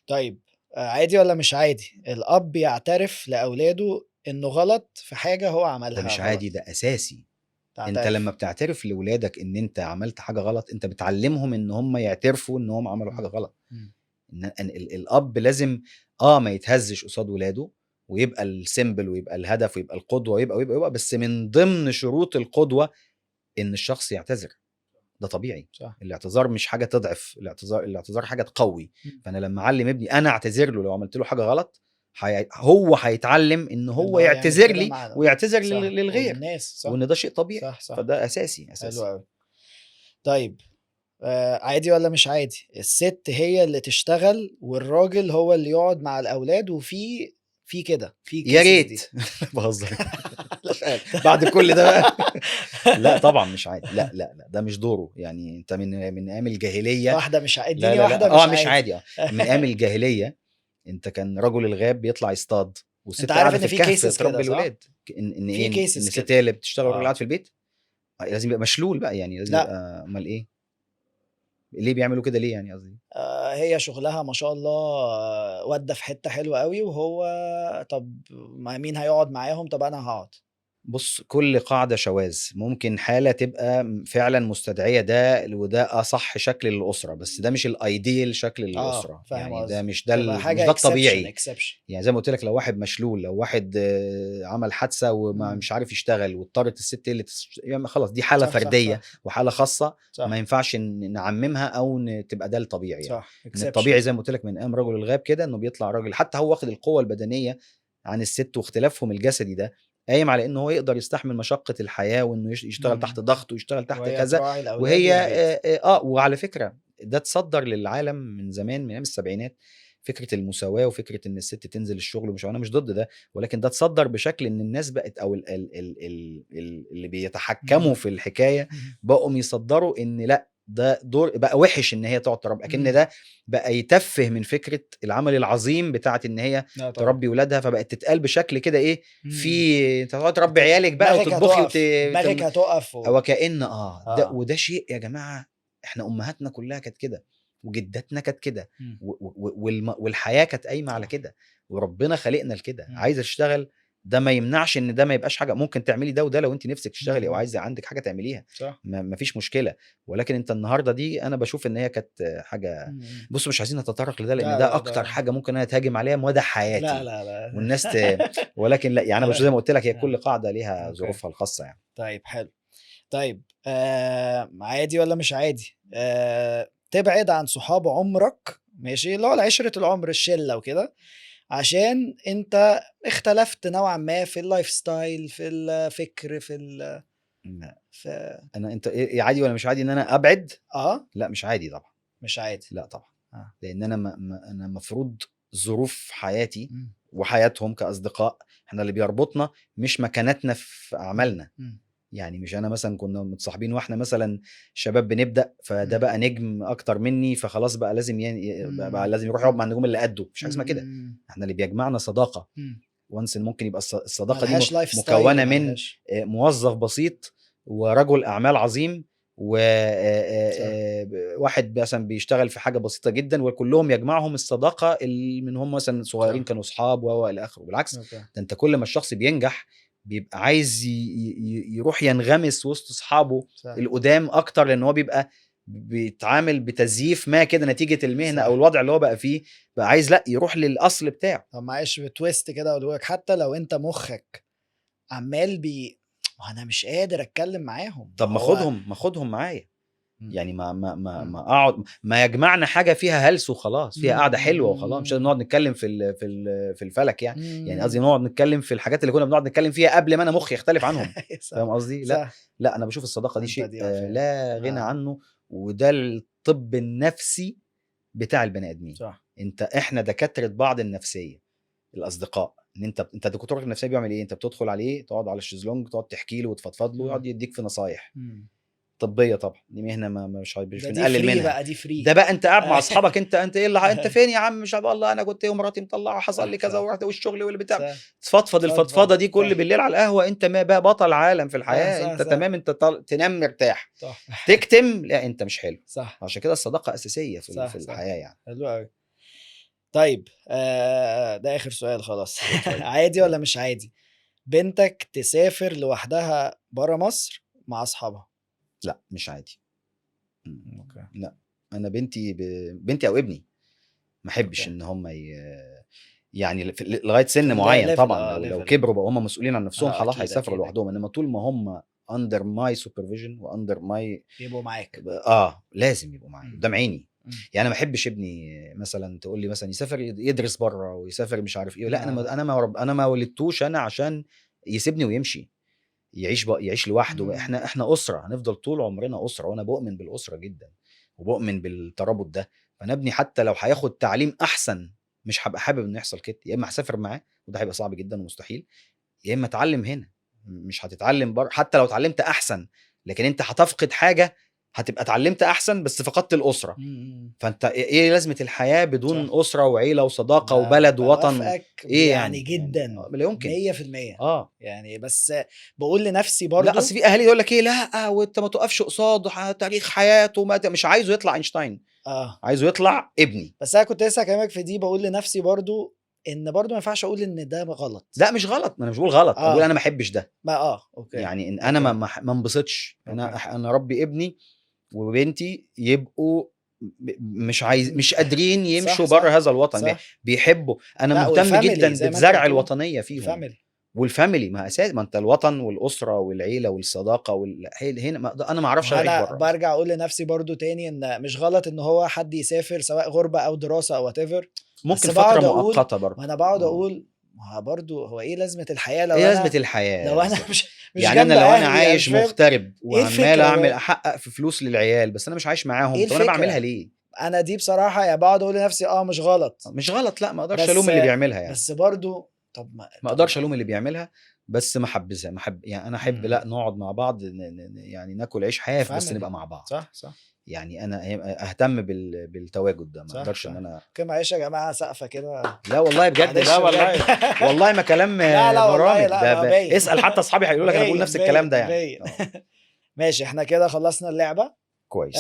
B: طيب عادي ولا مش عادي الاب يعترف لاولاده انه غلط في حاجه هو عملها؟
A: ده مش عادي، ده اساسي.
B: تعترف.
A: انت لما بتعترف لاولادك ان انت عملت حاجه غلط، انت بتعلمهم ان هم يعترفوا ان هم عملوا حاجه غلط. ان الاب لازم ما يتهزش قصاد ولاده، ويبقى السيمبل، ويبقى الهدف، ويبقى القدوه، ويبقى بس من ضمن شروط القدوه ان الشخص يعتذر. ده طبيعي.
B: صح.
A: الاعتذار مش حاجه تضعف، الاعتذار حاجه تقوي. فانا لما اعلم ابني انا اعتذر له لو عملت له حاجه غلط، هو هيتعلم ان هو يعتذر لي ويعتذر للغير، وان ده شيء طبيعي. صح صح. فده اساسي.
B: حلو قوي. طيب عادي ولا مش عادي الست هي اللي تشتغل والراجل هو اللي يقعد مع الاولاد؟ وفي كده في
A: يا ريت بهزر بعد كل ده بقى لا طبعا مش عادي. لا ده مش دوره. يعني انت من ايام الجاهليه
B: واحده مش عادي. لا واحده
A: مش عادي. من ايام الجاهليه انت كان رجل الغاب بيطلع يصطاد، والست
B: قاعده في الكهف تربي
A: الولاد. ان ايه، ان الست هي اللي بتشتغل والراجل قاعد في البيت. لازم يبقى مشلول بقى، يعني لازم يبقى. امال ايه ليه بيعملوا كده ليه يعني؟ قصدي
B: هي شغلها ما شاء الله ودى في حته حلوه قوي، وهو طب مين هيقعد معاهم؟ طب انا هقعد.
A: بص، كل قاعدة شواذ. ممكن حالة تبقى فعلا مستدعية ده، وده أصح شكل للأسرة، بس ده مش الأيديال شكل للأسرة. يعني ده مش ده الطبيعي. يعني زي ما قلت لك، لو واحد مشلول، لو واحد عمل حادثة وما مش عارف يشتغل، واضطرت الست اللي يعني خلاص دي حالة فردية صح. وحالة خاصة صح. ما ينفعش نعممها أو تبقى ده الطبيعي. يعني الطبيعي زي ما قلت لك من أيام رجل الغاب كده، إنه بيطلع راجل حتى هو واخد القوة البدنية عن الست، واختلافهم الجسدي ده قايم على انه هو يقدر يستحمل مشقة الحياة، وانه يشتغل تحت ضغط ويشتغل تحت كذا. وهي وعلى فكرة ده تصدر للعالم من زمان، من ايام السبعينات، فكرة المساواة وفكرة ان الست تنزل الشغل. ومش انا مش ضد ده، ولكن ده تصدر بشكل ان الناس بقت، او اللي بيتحكموا في الحكاية بقوا يصدروا ان لا، ده دور بقى وحش ان هي تقعد تربي، اكن ده بقى يتفه من فكره العمل العظيم بتاعت ان هي تربي ولادها. فبقت تتقال بشكل كده ايه، في انت تقعد تربي عيالك بقى وتطبخي
B: دماغك هتقف
A: وكأن ده وده شيء يا جماعه. احنا امهاتنا كلها كانت كده، وجداتنا كانت كده، والحياه كانت قايمه على كده، وربنا خلقنا لكده. عايزه تشتغل، ده ما يمنعش ان ده ما يبقاش حاجه. ممكن تعملي ده وده لو انت نفسك تشتغلي او عايزه عندك حاجه تعمليها، ما فيش مشكله. ولكن انت النهارده دي انا بشوف ان هي كانت حاجه. بصوا مش عايزين نتطرق لده، لان ده اكتر حاجه ممكن انا تهاجم عليها مدى حياتي.
B: لا
A: والناس ولكن لا، يعني انا بشوف زي ما قلت لك، هي كل قاعده ليها ظروفها الخاصه يعني.
B: طيب حلو. طيب عادي ولا مش عادي؟ تبعد عن صحاب عمرك، ماشي، اللي هو العشرة العمر، الشلة وكده، عشان انت اختلفت نوعا ما في اللايف ستايل، في الفكر،
A: لا.
B: في
A: انت ايه عادي ولا مش عادي ان انا ابعد؟ لا مش عادي طبعا.
B: مش عادي.
A: لا طبعا.
B: آه.
A: لان انا انا مفروض ظروف حياتي
B: مم.
A: وحياتهم كاصدقاء احنا اللي بيربطنا، مش مكانتنا في اعمالنا.
B: مم.
A: يعني مش انا مثلا كنا متصاحبين واحنا مثلا شباب بنبدا، فده
B: مم.
A: بقى نجم اكتر مني، فخلاص بقى لازم بقى لازم يروح يقعد مع النجوم اللي قده. مش حاجه اسمها كده.
B: مم.
A: احنا اللي بيجمعنا صداقه.
B: مم.
A: وانس ممكن يبقى الصداقه دي
B: ملهاش لايف ستايل
A: مكونه من
B: وملهاش.
A: موظف بسيط ورجل اعمال عظيم وواحد مثلا بيشتغل في حاجه بسيطه جدا، وكلهم يجمعهم الصداقه اللي من هم مثلا صغيرين
B: صح.
A: كانوا اصحاب والى اخره. بالعكس،
B: اوكي.
A: ده انت كل ما الشخص بينجح بيبقى عايز يروح ينغمس وسط اصحابه
B: صح.
A: القدام اكتر، لان هو بيبقى بيتعامل بتزييف ما كده نتيجه المهنه
B: صح.
A: او الوضع اللي هو بقى فيه، بقى عايز لا يروح للاصل بتاعه.
B: طب معلش بتويست كده اقول لك، حتى لو انت مخك عمال انا مش قادر اتكلم معاهم،
A: طب ما
B: هو
A: خدهم معايا.
B: مم.
A: يعني ما
B: مم.
A: اقعد، ما يجمعنا حاجه فيها هلس وخلاص، فيها قاعده حلوه وخلاص، مش لازم
B: مم.
A: نقعد نتكلم في الفلك يعني. يعني قصدي
B: مم.
A: نقعد نتكلم في الحاجات اللي كنا بنقعد نتكلم فيها قبل ما انا مخي يختلف عنهم.
B: صح.
A: فاهم قصدي؟ لا
B: صح.
A: لا، انا بشوف الصداقه دي
B: انت
A: شيء
B: دي فاهم.
A: لا غنى عنه، وده الطب النفسي بتاع البني ادمين.
B: صح.
A: احنا دكاتره بعض النفسيه، الاصدقاء. ان انت دكتور النفسيه بيعمل ايه؟ انت بتدخل عليه، تقعد على الشيزلونج، تقعد تحكي له وتفضفض له، ويقعد يديك في نصايح طبيه. طبعا دي مهنه مش
B: ده دي
A: بنقلل
B: فري
A: منها.
B: بقى، دي فري.
A: ده بقى انت قاعد مع اصحابك، انت ايه اللي انت فين يا عم؟ مش عارف والله انا كنت ايه ومراتي مطلعه وحصل لي كذا ورحت والشغل واللي بتاع.
B: صح.
A: تفضفض الفضفضه دي كل
B: صح.
A: بالليل على القهوه. انت ما بقى بطل عالم في الحياه.
B: صح.
A: انت
B: صح.
A: تمام، انت تنام مرتاح.
B: صح.
A: تكتم، لا انت مش حلو.
B: صح.
A: عشان كده الصداقه اساسيه
B: صح.
A: في
B: صح.
A: الحياه يعني.
B: حلو قوي. طيب ده اخر سؤال خلاص.
A: اتفضل.
B: عادي ولا مش عادي بنتك تسافر لوحدها برا مصر مع اصحابها؟
A: لا مش عادي.
B: اوكي.
A: لا، انا بنتي او ابني ما احبش
B: اوكي.
A: ان هم يعني لغايه سن
B: في
A: معين
B: level،
A: طبعا. لو
B: level.
A: كبروا بقى هم مسؤولين عن نفسهم خلاص
B: اكيد
A: هيسافروا
B: اكيد
A: لوحدهم. انما طول ما هم اندر ماي سوبرفيجن واندر ماي
B: يبقوا معاك.
A: لازم يبقوا معايا قدام عيني.
B: مم.
A: يعني ما احبش ابني مثلا تقول لي مثلا يسافر يدرس بره ويسافر مش عارف ايه. لا انا ما ولدتوش انا عشان يسيبني ويمشي يعيش لوحده.
B: مم.
A: احنا اسره، هنفضل طول عمرنا اسره، وانا بؤمن بالاسره جدا وبؤمن بالترابط ده. فانا ابني حتى لو هياخد تعليم احسن مش هبقى حابب انه يحصل كده. يا اما هسافر معاه وده هيبقى صعب جدا ومستحيل، يا اما اتعلم هنا. مش هتتعلم بره. حتى لو اتعلمت احسن، لكن انت هتفقد حاجه. هتبقى اتعلمت احسن بس فقدت الاسره. فانت ايه لازمه الحياه بدون
B: صح.
A: اسره وعيله وصداقه وبلد ووطن؟
B: ايه
A: يعني
B: جدا
A: لا يمكن
B: 100%. يعني بس بقول لنفسي برضو،
A: لا اصل في اهالي يقول لك ايه، لا وانت ما تقفش قصاده تاريخ حياته. مش عايزه يطلع اينشتاين، عايزه يطلع ابني.
B: بس انا كنت لسه هكلمك في دي، بقول لنفسي برضو ان برضو ما ينفعش اقول ان ده غلط.
A: لا مش غلط، انا مش بقول غلط. انا بقول انا ما احبش ده.
B: ما اوكي.
A: يعني ان انا ما انبسطش. انا ربي ابني وبنتي يبقوا مش قادرين يمشوا بره هذا الوطن. بيحبوا. انا مهتم جدا بالزرع الوطنيه فيهم. والفاميلي ما اساس، ما انت الوطن والاسره والعيله والصداقه هنا انا ما اعرفش اعيش بره.
B: انا برجع اقول لنفسي برضو تاني ان مش غلط ان هو حد يسافر سواء غربه او دراسه او whatever.
A: ممكن فتره مؤقته برضه.
B: وانا بقعد اقول ما برضو هو ايه لازمه الحياه لو
A: ايه لازمه الحياه
B: لو انا مش
A: يعني انا لو انا عايش
B: يعني
A: مغترب وعمال احقق في فلوس للعيال بس انا مش عايش معاهم. طب انا بعملها ليه؟
B: انا دي بصراحه يعني بقعد اقول لنفسي مش غلط.
A: لا ما اقدرش الوم اللي بيعملها يعني.
B: بس برضو طب
A: ما اقدرش الوم اللي بيعملها، بس ما يعني انا احب لا نقعد مع بعض يعني ناكل عيش حاف بس نبقى مع بعض.
B: صح.
A: يعني انا اهتم بالتواجد ده. ما اقدرش ان انا
B: كده. معلش يا جماعه سقفه كده.
A: لا والله بجد. لا والله ما كلام برامج ده. اسال حتى اصحابي هيقولوا لك انا بقول نفس الكلام ده يعني.
B: ماشي احنا كده خلصنا اللعبه
A: كويس.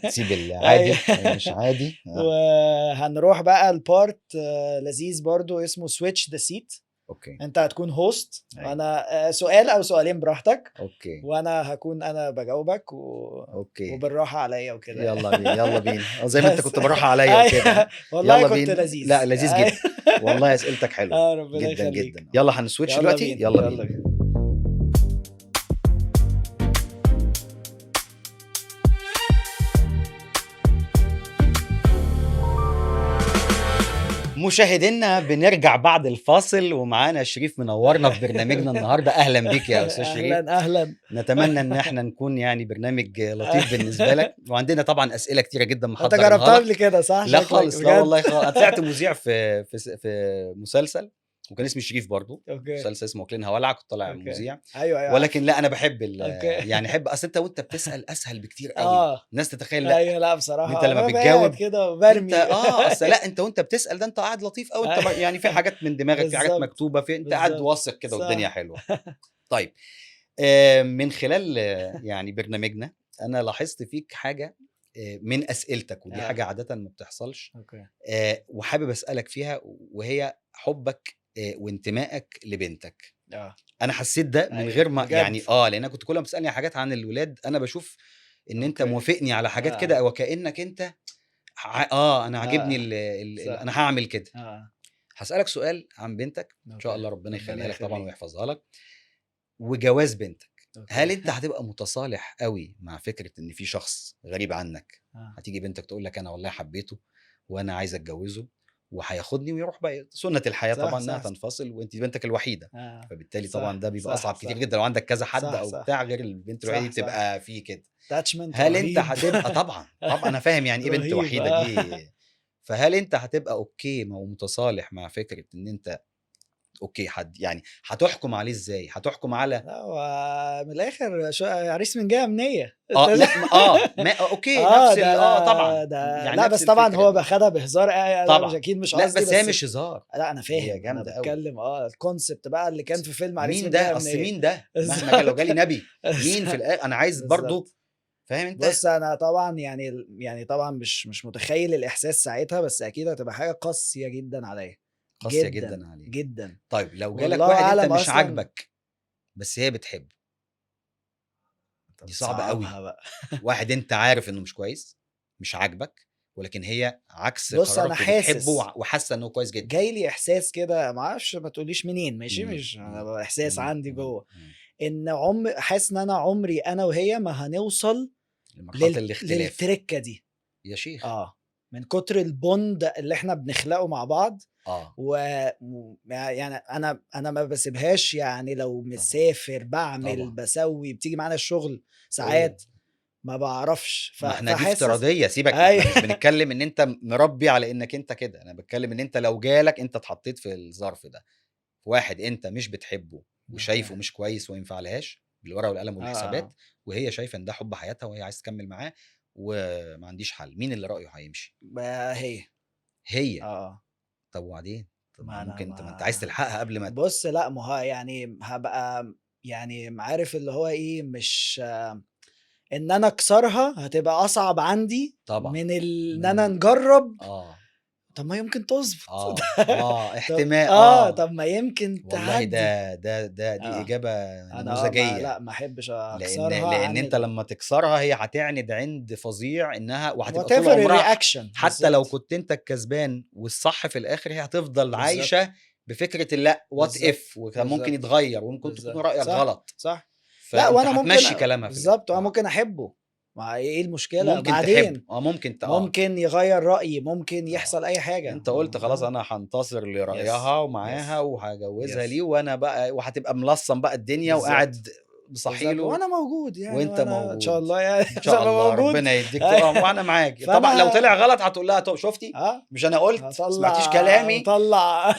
A: سيب العادي مش عادي.
B: وهنروح بقى البارت لذيذ برضو اسمه سويتش ذا سيت.
A: اوكي.
B: انت هتكون هوست. انا سؤال او سؤالين براحتك.
A: اوكي.
B: وانا هكون انا بجاوبك
A: اوكي.
B: وبالراحه عليا وكده.
A: يلا بينا. زي ما انت كنت بالراحه عليا وكده.
B: والله كنت لذيذ.
A: لا لذيذ جدا. والله اسئلتك حلوه جدا جدا. يلا هنسويتش دلوقتي. يلا بينا. مشاهدينا بنرجع بعد الفاصل ومعانا شريف منورنا في برنامجنا النهارده. اهلا بيك يا استاذ شريف.
B: اهلا
A: نتمنى ان احنا نكون يعني برنامج لطيف بالنسبه لك، وعندنا طبعا اسئله كتيره جدا
B: انت
A: محضرينها
B: جربتها
A: لك.
B: قبل كده صح؟
A: لا
B: شكلك
A: خالص، لا
B: بجد؟
A: والله خالص. انا طلعت مذيع في مسلسل وكان اسمي شريف برضو،
B: اوكي
A: مسلسل اسمه واكلينها ولع، كنت طالع
B: اوكي
A: مذيع.
B: ايوه
A: ولكن لا انا بحب
B: اوكي
A: يعني احب اصل انت وانت بتسال اسهل بكتير قوي. الناس تتخيل لا
B: ايوه لا
A: ان
B: بصراحه
A: انت لما
B: انا قاعد
A: بتجاوب
B: كده
A: انت
B: وبرمي
A: اصل لا انت وانت بتسال ده انت قاعد لطيف قوي، انت يعني في حاجات من دماغك، في حاجات
B: بالظبط
A: مكتوبه، في انت قاعد
B: بالظبط
A: واثق كده والدنيا
B: صح
A: حلوه. طيب من خلال يعني برنامجنا انا لاحظت فيك حاجه من اسئلتك، ودي حاجه عاده ما بتحصلش،
B: اوكي
A: وحابب اسالك فيها، وهي حبك وانتمائك لبنتك. انا حسيت ده من
B: ايوه
A: غير ما
B: بجد
A: يعني لان انا كنت كل ما بتسالني حاجات عن الولاد انا بشوف ان انت
B: اوكي
A: موافقني على حاجات كده، وكانك انت انا عاجبني
B: صح
A: انا هعمل كده.
B: اه
A: هسالك سؤال عن بنتك ان شاء
B: اوكي
A: الله ربنا
B: ربنا
A: يخليها لك طبعا
B: يخليك
A: ويحفظها لك، وجواز بنتك. هل
B: اوكي
A: انت هتبقى متصالح قوي مع فكره ان في شخص غريب عنك
B: آه.
A: هتيجي بنتك تقول لك انا والله حبيته وانا عايز اتجوزه وهياخدني ويروح بقى؟ سنه الحياه
B: صح
A: طبعا انها
B: صح
A: تنفصل وانت بنتك الوحيده، فبالتالي طبعا
B: صح
A: ده بيبقى
B: صح
A: اصعب كتير
B: صح
A: جدا لو عندك كذا حد
B: صح
A: او
B: صح
A: بتاع غير البنت الوحيده
B: صح
A: دي
B: صح
A: بتبقى فيه كده.
B: اتاتشمنت
A: هل انت
B: رهيب
A: هتبقى طبعا انا فاهم يعني ايه بنت
B: رهيب
A: وحيده دي. فهل انت هتبقى اوكي ومتصالح مع فكره ان انت اوكي حد يعني هتحكم عليه ازاي؟ هتحكم على
B: لا هو من الاخر عريس من جهه امنيه
A: لا ما اوكي نفس طبعا
B: ده
A: يعني
B: لا
A: نفس
B: بس طبعا
A: الفكره
B: هو
A: دي
B: باخدها بهزار لا مش
A: طبعا.
B: اكيد مش
A: لا
B: قصدي
A: بس هي
B: بس
A: مش هزار،
B: لا انا
A: هي
B: فاهم انا
A: جامده قوي.
B: بتكلم الكونسبت بقى اللي كان في فيلم عريس
A: مين
B: من جهه
A: ده اصل؟
B: امنيه
A: مين ده مهما جه لو جالي نبي مين في
B: بالظبط
A: انا عايز برضو،
B: بالظبط.
A: فاهم انت؟
B: بص انا طبعا يعني طبعا مش متخيل الاحساس ساعتها، بس اكيد هتبقى حاجه قاسيه جدا عليا
A: قاسيه
B: جدا
A: جدا عليك.
B: جدا.
A: طيب لو جالك
B: والله
A: واحد انت
B: اعلم
A: مش
B: اصلا.
A: عاجبك بس هي بتحبه،
B: طب
A: دي صعبه
B: صعبها
A: قوي.
B: بقى.
A: واحد انت عارف انه مش كويس، مش عاجبك، ولكن هي عكس
B: بص انا
A: قرارك وبتحبه
B: حاسس
A: وحاسه انه كويس جدا.
B: جاي لي احساس كده ما اعرفش ما تقوليش منين ماشي مش
A: إمم،
B: احساس
A: إمم،
B: عندي جوه
A: إمم.
B: ان حاسس ان انا عمري انا وهي ما هنوصل
A: لمرحله الاختلاف
B: للتركه دي.
A: يا شيخ.
B: من كتر البوند اللي احنا بنخلقه مع بعض يعني انا ما باسيبهاش، يعني لو مسافر بعمل
A: طبعًا.
B: باسوي بتيجي معانا الشغل
A: أوه!
B: ساعات ما باعرفش
A: ما إحنا دي
B: فحاسس
A: افتراضية، سيبك
B: أيوه
A: إحنا مش بنتكلم إن أنت مربّي على إنك أنت كده، أنا باتكلم إن أنت لو جالك أنت اتحطيت في الظرف ده، واحد أنت مش بتحبه وشايفه
B: أوكي.
A: مش كويس وما ينفعلهاش بالورقة والقلم
B: آه.
A: والحسابات، وهي شايفة إن ده حُب حياتها وهي عايزة تكمّل معاه وما عنديش حل، مين اللي رأيه هيمشي؟
B: هي.
A: هي.
B: آه.
A: طب وبعدين؟ طب ما
B: ما أنا
A: ممكن ما أنت عايز
B: ما
A: تلحقها قبل ما
B: بُص لأ، ما هو يعني هابقى يعني عارف اللي هو إيه، مش إن أنا أكسرها هتبقى أصعب عندي
A: طبعًا.
B: من إن أنا
A: من
B: نجرّب.
A: آه.
B: طب ما يمكن تضبط. طب
A: احتمال
B: طب ما يمكن
A: والله
B: تعدّي.
A: دي
B: آه.
A: إجابة
B: أنا ما
A: نموذجية.
B: لأ، ما أحبش
A: لإن
B: أكسرها
A: لإن
B: عن
A: أنت لمّا تكسرها هي هتعند عِند فظيع إنها وهتبقى طول
B: whatever
A: عمرها
B: الreaction
A: حتى لو
B: بالضبط.
A: كنت أنت الكسبان والصح في الآخر هي هتفضل
B: بالضبط.
A: عايشة بفكرة اللأ what
B: بالضبط.
A: if وكان ممكن
B: بالضبط.
A: يتغيّر وممكن تكون
B: بالضبط.
A: رأيك
B: صح.
A: غلط،
B: صح. لأ،
A: فأنت
B: وأنا ممكن
A: هتمشّي كلامها في الآخر.
B: بالضبط، وأنا ممكن أحبه، ما إيه المشكلة؟
A: ممكن تحبه،
B: بعدين
A: ممكن
B: ممكن يغيّر رأيي، ممكن
A: آه.
B: يحصل أي حاجة.
A: أنت قُلت خلاص أنا هانتصر
B: Yes.
A: لرأيها ومعاها
B: Yes.
A: وهاجوّزها
B: Yes.
A: ليه وأنا بقى وهتبقى ملصّم بقى الدنيا
B: بالضبط.
A: وقاعد مصحّي
B: بالضبط،
A: له
B: وأنا موجود يعني
A: وأنت
B: وأنا إن شاء
A: موجود.
B: الله يعني
A: إن
B: عشان
A: شاء
B: أبقى
A: الله
B: موجود.
A: ربنا يدّيك وأنا معاك. طبعًا لو
B: فأنا
A: طلع غلط هتقول لها شُفتِ مش أنا قُلت، ما سمعتيش كلامي.
B: أطلّع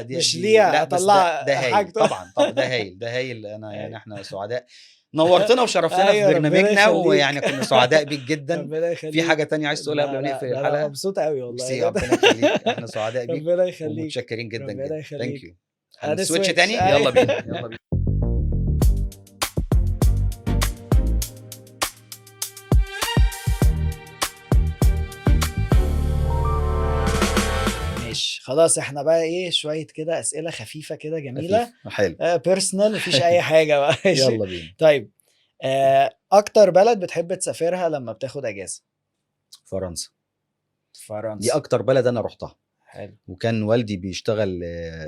B: مش
A: دي لأ
B: ليها
A: بس
B: أطلّع
A: ده هايل
B: حاجته.
A: طبعًا، ده هايل، ده هايل. أنا يعني
B: أيوه.
A: إحنا سعداء، نوّرتنا وشرفتنا في
B: أيوه ربنا
A: برنامجنا،
B: يخلّيك.
A: ويعني كنا سعداء بيك جدًا.
B: ربنا
A: في
B: يخلّيك.
A: حاجة تانية عايز تقولها قبل
B: لا،
A: ما
B: لأ،
A: نقفل
B: ده أنا
A: الحلقة؟
B: مبسوط أوي والله
A: ميرسي،
B: بجد.
A: ربنا يخلّيك، إحنا سعداء بيك
B: ربنا يخلّيك.
A: ومتشكرين جدًا،
B: ربنا
A: جدًا. Thank
B: يخلّيك.
A: you. هنسويتش
B: هنسويتش
A: تاني؟ يالّا بينا،
B: أيوه.
A: يالّا بينا.
B: ماشي، خلاص إحنا بقى إيه، شوية كده أسئلة خفيفة كده جميلة
A: خفيف، حلو.
B: personal ما فيش أي حاجة بقى ماشي.
A: يالّا بينا.
B: طيب أكتر بلد بتحب تسافرها لمّا بتاخد أجازة؟
A: فرنسا. دي
B: فرنسا.
A: أكتر بلد أنا رُحتها.
B: حلو.
A: وكان والدي بيشتغل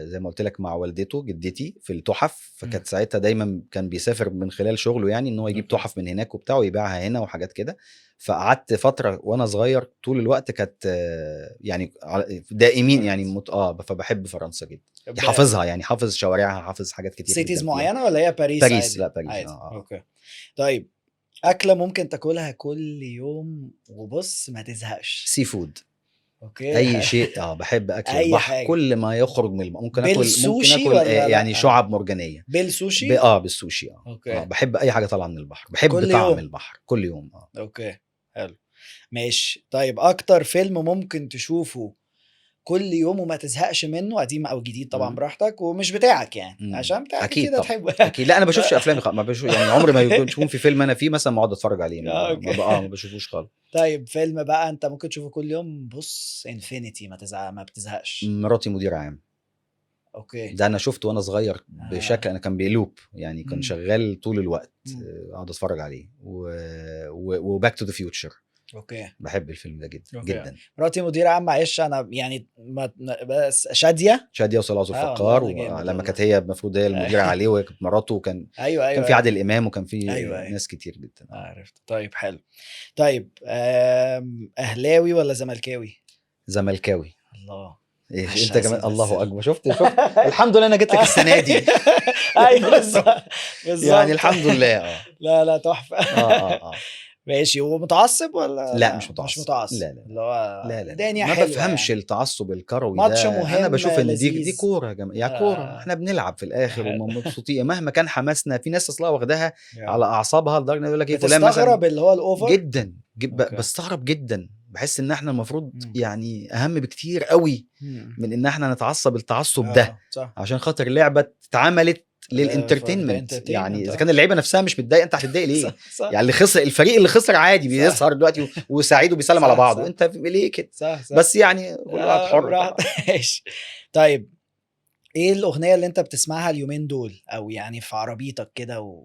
A: زي ما قلت لك مع والدته جدتي في التحف، فكانت ساعتها دايما كان بيسافر من خلال شغله يعني ان هو يجيب
B: أوكي.
A: تحف من هناك وبتاع ويبيعها هنا وحاجات كده. فقعدت فتره وانا صغير طول الوقت كانت يعني دائمين يعني فبحب فرنسا جدا، حافظها يعني، حافظ شوارعها، حافظ حاجات كتير
B: سيتيز
A: جدا فيها.
B: معينة ولا هي باريس؟
A: باريس،
B: عادي؟
A: لا باريس
B: عادي.
A: اه
B: اوكي. طيب أكلة ممكن تاكلها كل يوم وبص ما تزهقش؟
A: سي فود،
B: اوكي.
A: اي شيء بحب اكل
B: اي
A: البحر
B: حاجة.
A: كل ما يخرج من البحر. ممكن اكل
B: بالسوشي ولا
A: يعني
B: لا؟
A: شعاب مرجانيه
B: بالسوشي.
A: بالسوشي
B: اوكي.
A: بحب اي حاجه طالعه من البحر، بحب
B: كل
A: طعم
B: يوم.
A: البحر كل يوم
B: اوكي حلو ماشي. طيب اكتر فيلم ممكن تشوفه كل يوم وما تزهقش منه، قديم او جديد طبعا
A: مم.
B: براحتك، ومش بتاعك يعني عشان بتاعك
A: اكيد
B: كده
A: طبعا
B: تحبه.
A: اكيد. لا انا بشوفش افلام ما بشوف يعني، عمري ما يكون في فيلم انا فيه مثلا ما اقعد اتفرج عليه،
B: اوكي.
A: ما بشوفوش خالص.
B: طيب فيلم بقى انت ممكن تشوفه كل يوم بص انفينيتي ما بتزهقش؟
A: مراتي مدير عام،
B: اوكي.
A: ده انا شفته وانا صغير بشكل، انا كان بيلوب يعني، كان شغال طول الوقت اقعد اتفرج عليه. وباك تو ذا فيوتشر،
B: اوكي.
A: بحب الفيلم ده جدا
B: أوكي.
A: جدا.
B: مراتي مدير عام، معلش انا يعني بس شادية
A: وصلاح ذو
B: والله
A: الفقار،
B: انا جامد
A: ولما
B: والله.
A: كانت هي المفروض هي المديره عليه وهي كانت مراته، وكان
B: ايوه
A: كان في عادل امام وكان في
B: أيوة.
A: ناس كتير جدا.
B: عرفت. طيب حلو. طيب اهلاوي ولا زملكاوي؟
A: زملكاوي.
B: الله.
A: ايش انت كمان؟ الله
B: السر.
A: اكبر. شفت الحمد لله انا جيت لك السنه دي.
B: ايوه بالظبط.
A: يعني الحمد لله
B: لا تحفه.
A: اه
B: ماشي. ومتعصب ولا
A: لا مش متعصب.
B: مش متعصب؟
A: لا
B: اللي هو
A: لا
B: الدنيا
A: ما
B: حلوه
A: بفهمش
B: يعني.
A: التعصب الكروي
B: ماتش
A: ده.
B: مهم
A: انا بشوف ان دي
B: لذيذ.
A: كوره يا جماعه، يا كوره احنا بنلعب في الاخر ومبسوطين مهما كان حماسنا. في ناس اصلا واخداها على اعصابها لدرجه انه يقول لك ايه فلان مثلا
B: بتستغرب اللي هو الاوفر
A: جدا بستغرب جدا. بحس ان احنا المفروض يعني اهم بكتير قوي من ان احنا نتعصب التعصب ده،
B: صح.
A: عشان خاطر لعبه اتعملت للانترتينمنت. يعني اذا كان اللعيبه نفسها مش متضايقه انت هتتضايق ليه؟
B: صح.
A: يعني اللي خسر، الفريق اللي خسر عادي بيسهر دلوقتي وسعيد وبيسلم على بعضه، انت ليه كده؟
B: صح.
A: بس يعني كل واحد حر.
B: طيب ايه الاغنيه اللي انت بتسمعها اليومين دول، او يعني في عربيتك كده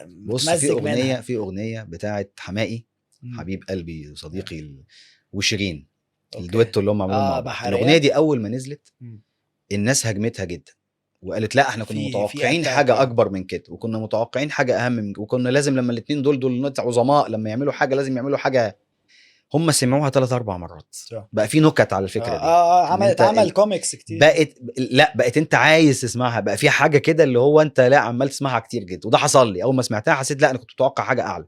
A: بص في اغنيه بتاعت حماقي حبيب قلبي صديقي وشيرين، الدويتو اللي هم عملوه مع بعض. الاغنيه دي اول ما نزلت الناس هجمتها جدا وقالت لا احنا كنا متوقعين حاجه اكبر من كده، وكنا متوقعين حاجه اهم من كده، وكنا لازم لما الاثنين دول عظماء لما يعملوا حاجه لازم يعملوا حاجه. هم سمعوها 3-4 مرات بقى في نكت على الفكره دي.
B: عمل كوميكس كتير
A: بقت انت عايز تسمعها، بقى في حاجه كده اللي هو انت لا عمال تسمعها كتير جدا. وده حصل لي اول ما سمعتها، حسيت لا انا كنت متوقع حاجه اعلى،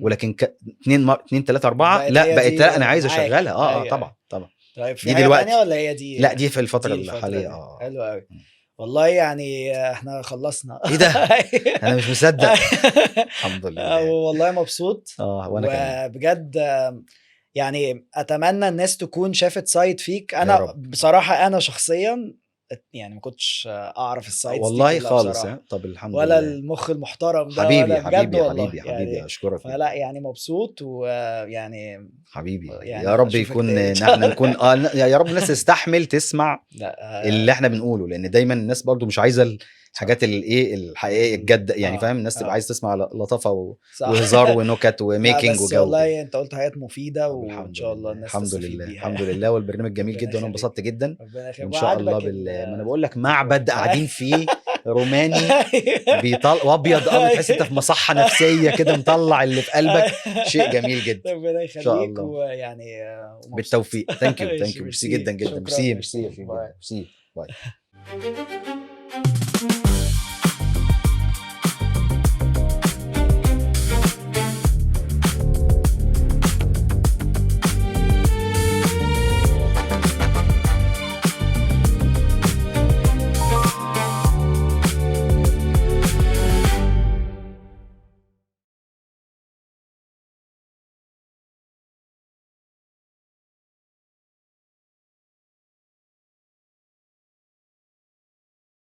A: ولكن 2 3 4 لا بقت لا انا عايز اشغلها. طبعا.
B: طيب في
A: دي
B: حاجه
A: دلوقتي
B: ثانيه ولا هي دي؟
A: لا دي في الفتره الحاليه.
B: حلو قوي والله. يعني احنا خلصنا.
A: ايه ده؟ انا مش مصدق. الحمد لله
B: والله مبسوط.
A: وانا كمان
B: بجد يعني اتمنى الناس تكون شافت سايد فيك. انا بصراحه انا شخصيا يعني ما كنتش اعرف السايدز
A: والله
B: دي
A: خالص. طب الحمد
B: ولا
A: لله.
B: المخ المحترم ده
A: حبيبي
B: ولا بجد والله
A: حبيبي اشكرك.
B: فلا يعني مبسوط ويعني
A: حبيبي
B: يعني
A: يا رب يكون احنا نكون يا رب الناس تستحمل تسمع اللي احنا بنقوله، لان دايما الناس برضو مش عايزه الحاجات الايه الحقيقيه الجد يعني فاهم. الناس تبقى عايز تسمع لطافه وهزار ونكت وميكنج وجو.
B: والله انت قلت حاجات مفيده وان شاء الله الناس
A: تستفيد بيها. الحمد لله. والبرنامج جميل جدا وانا انبسطت جدا وان شاء الله ما انا بقول لك معبد قاعدين فيه روماني وابيض تحس انت في مصحه نفسيه كده مطلع اللي في قلبك. شيء جميل جدا.
B: ربنا يخليك ويعني
A: بالتوفيق. ثانك يو ميرسي جدا. ميرسي باي.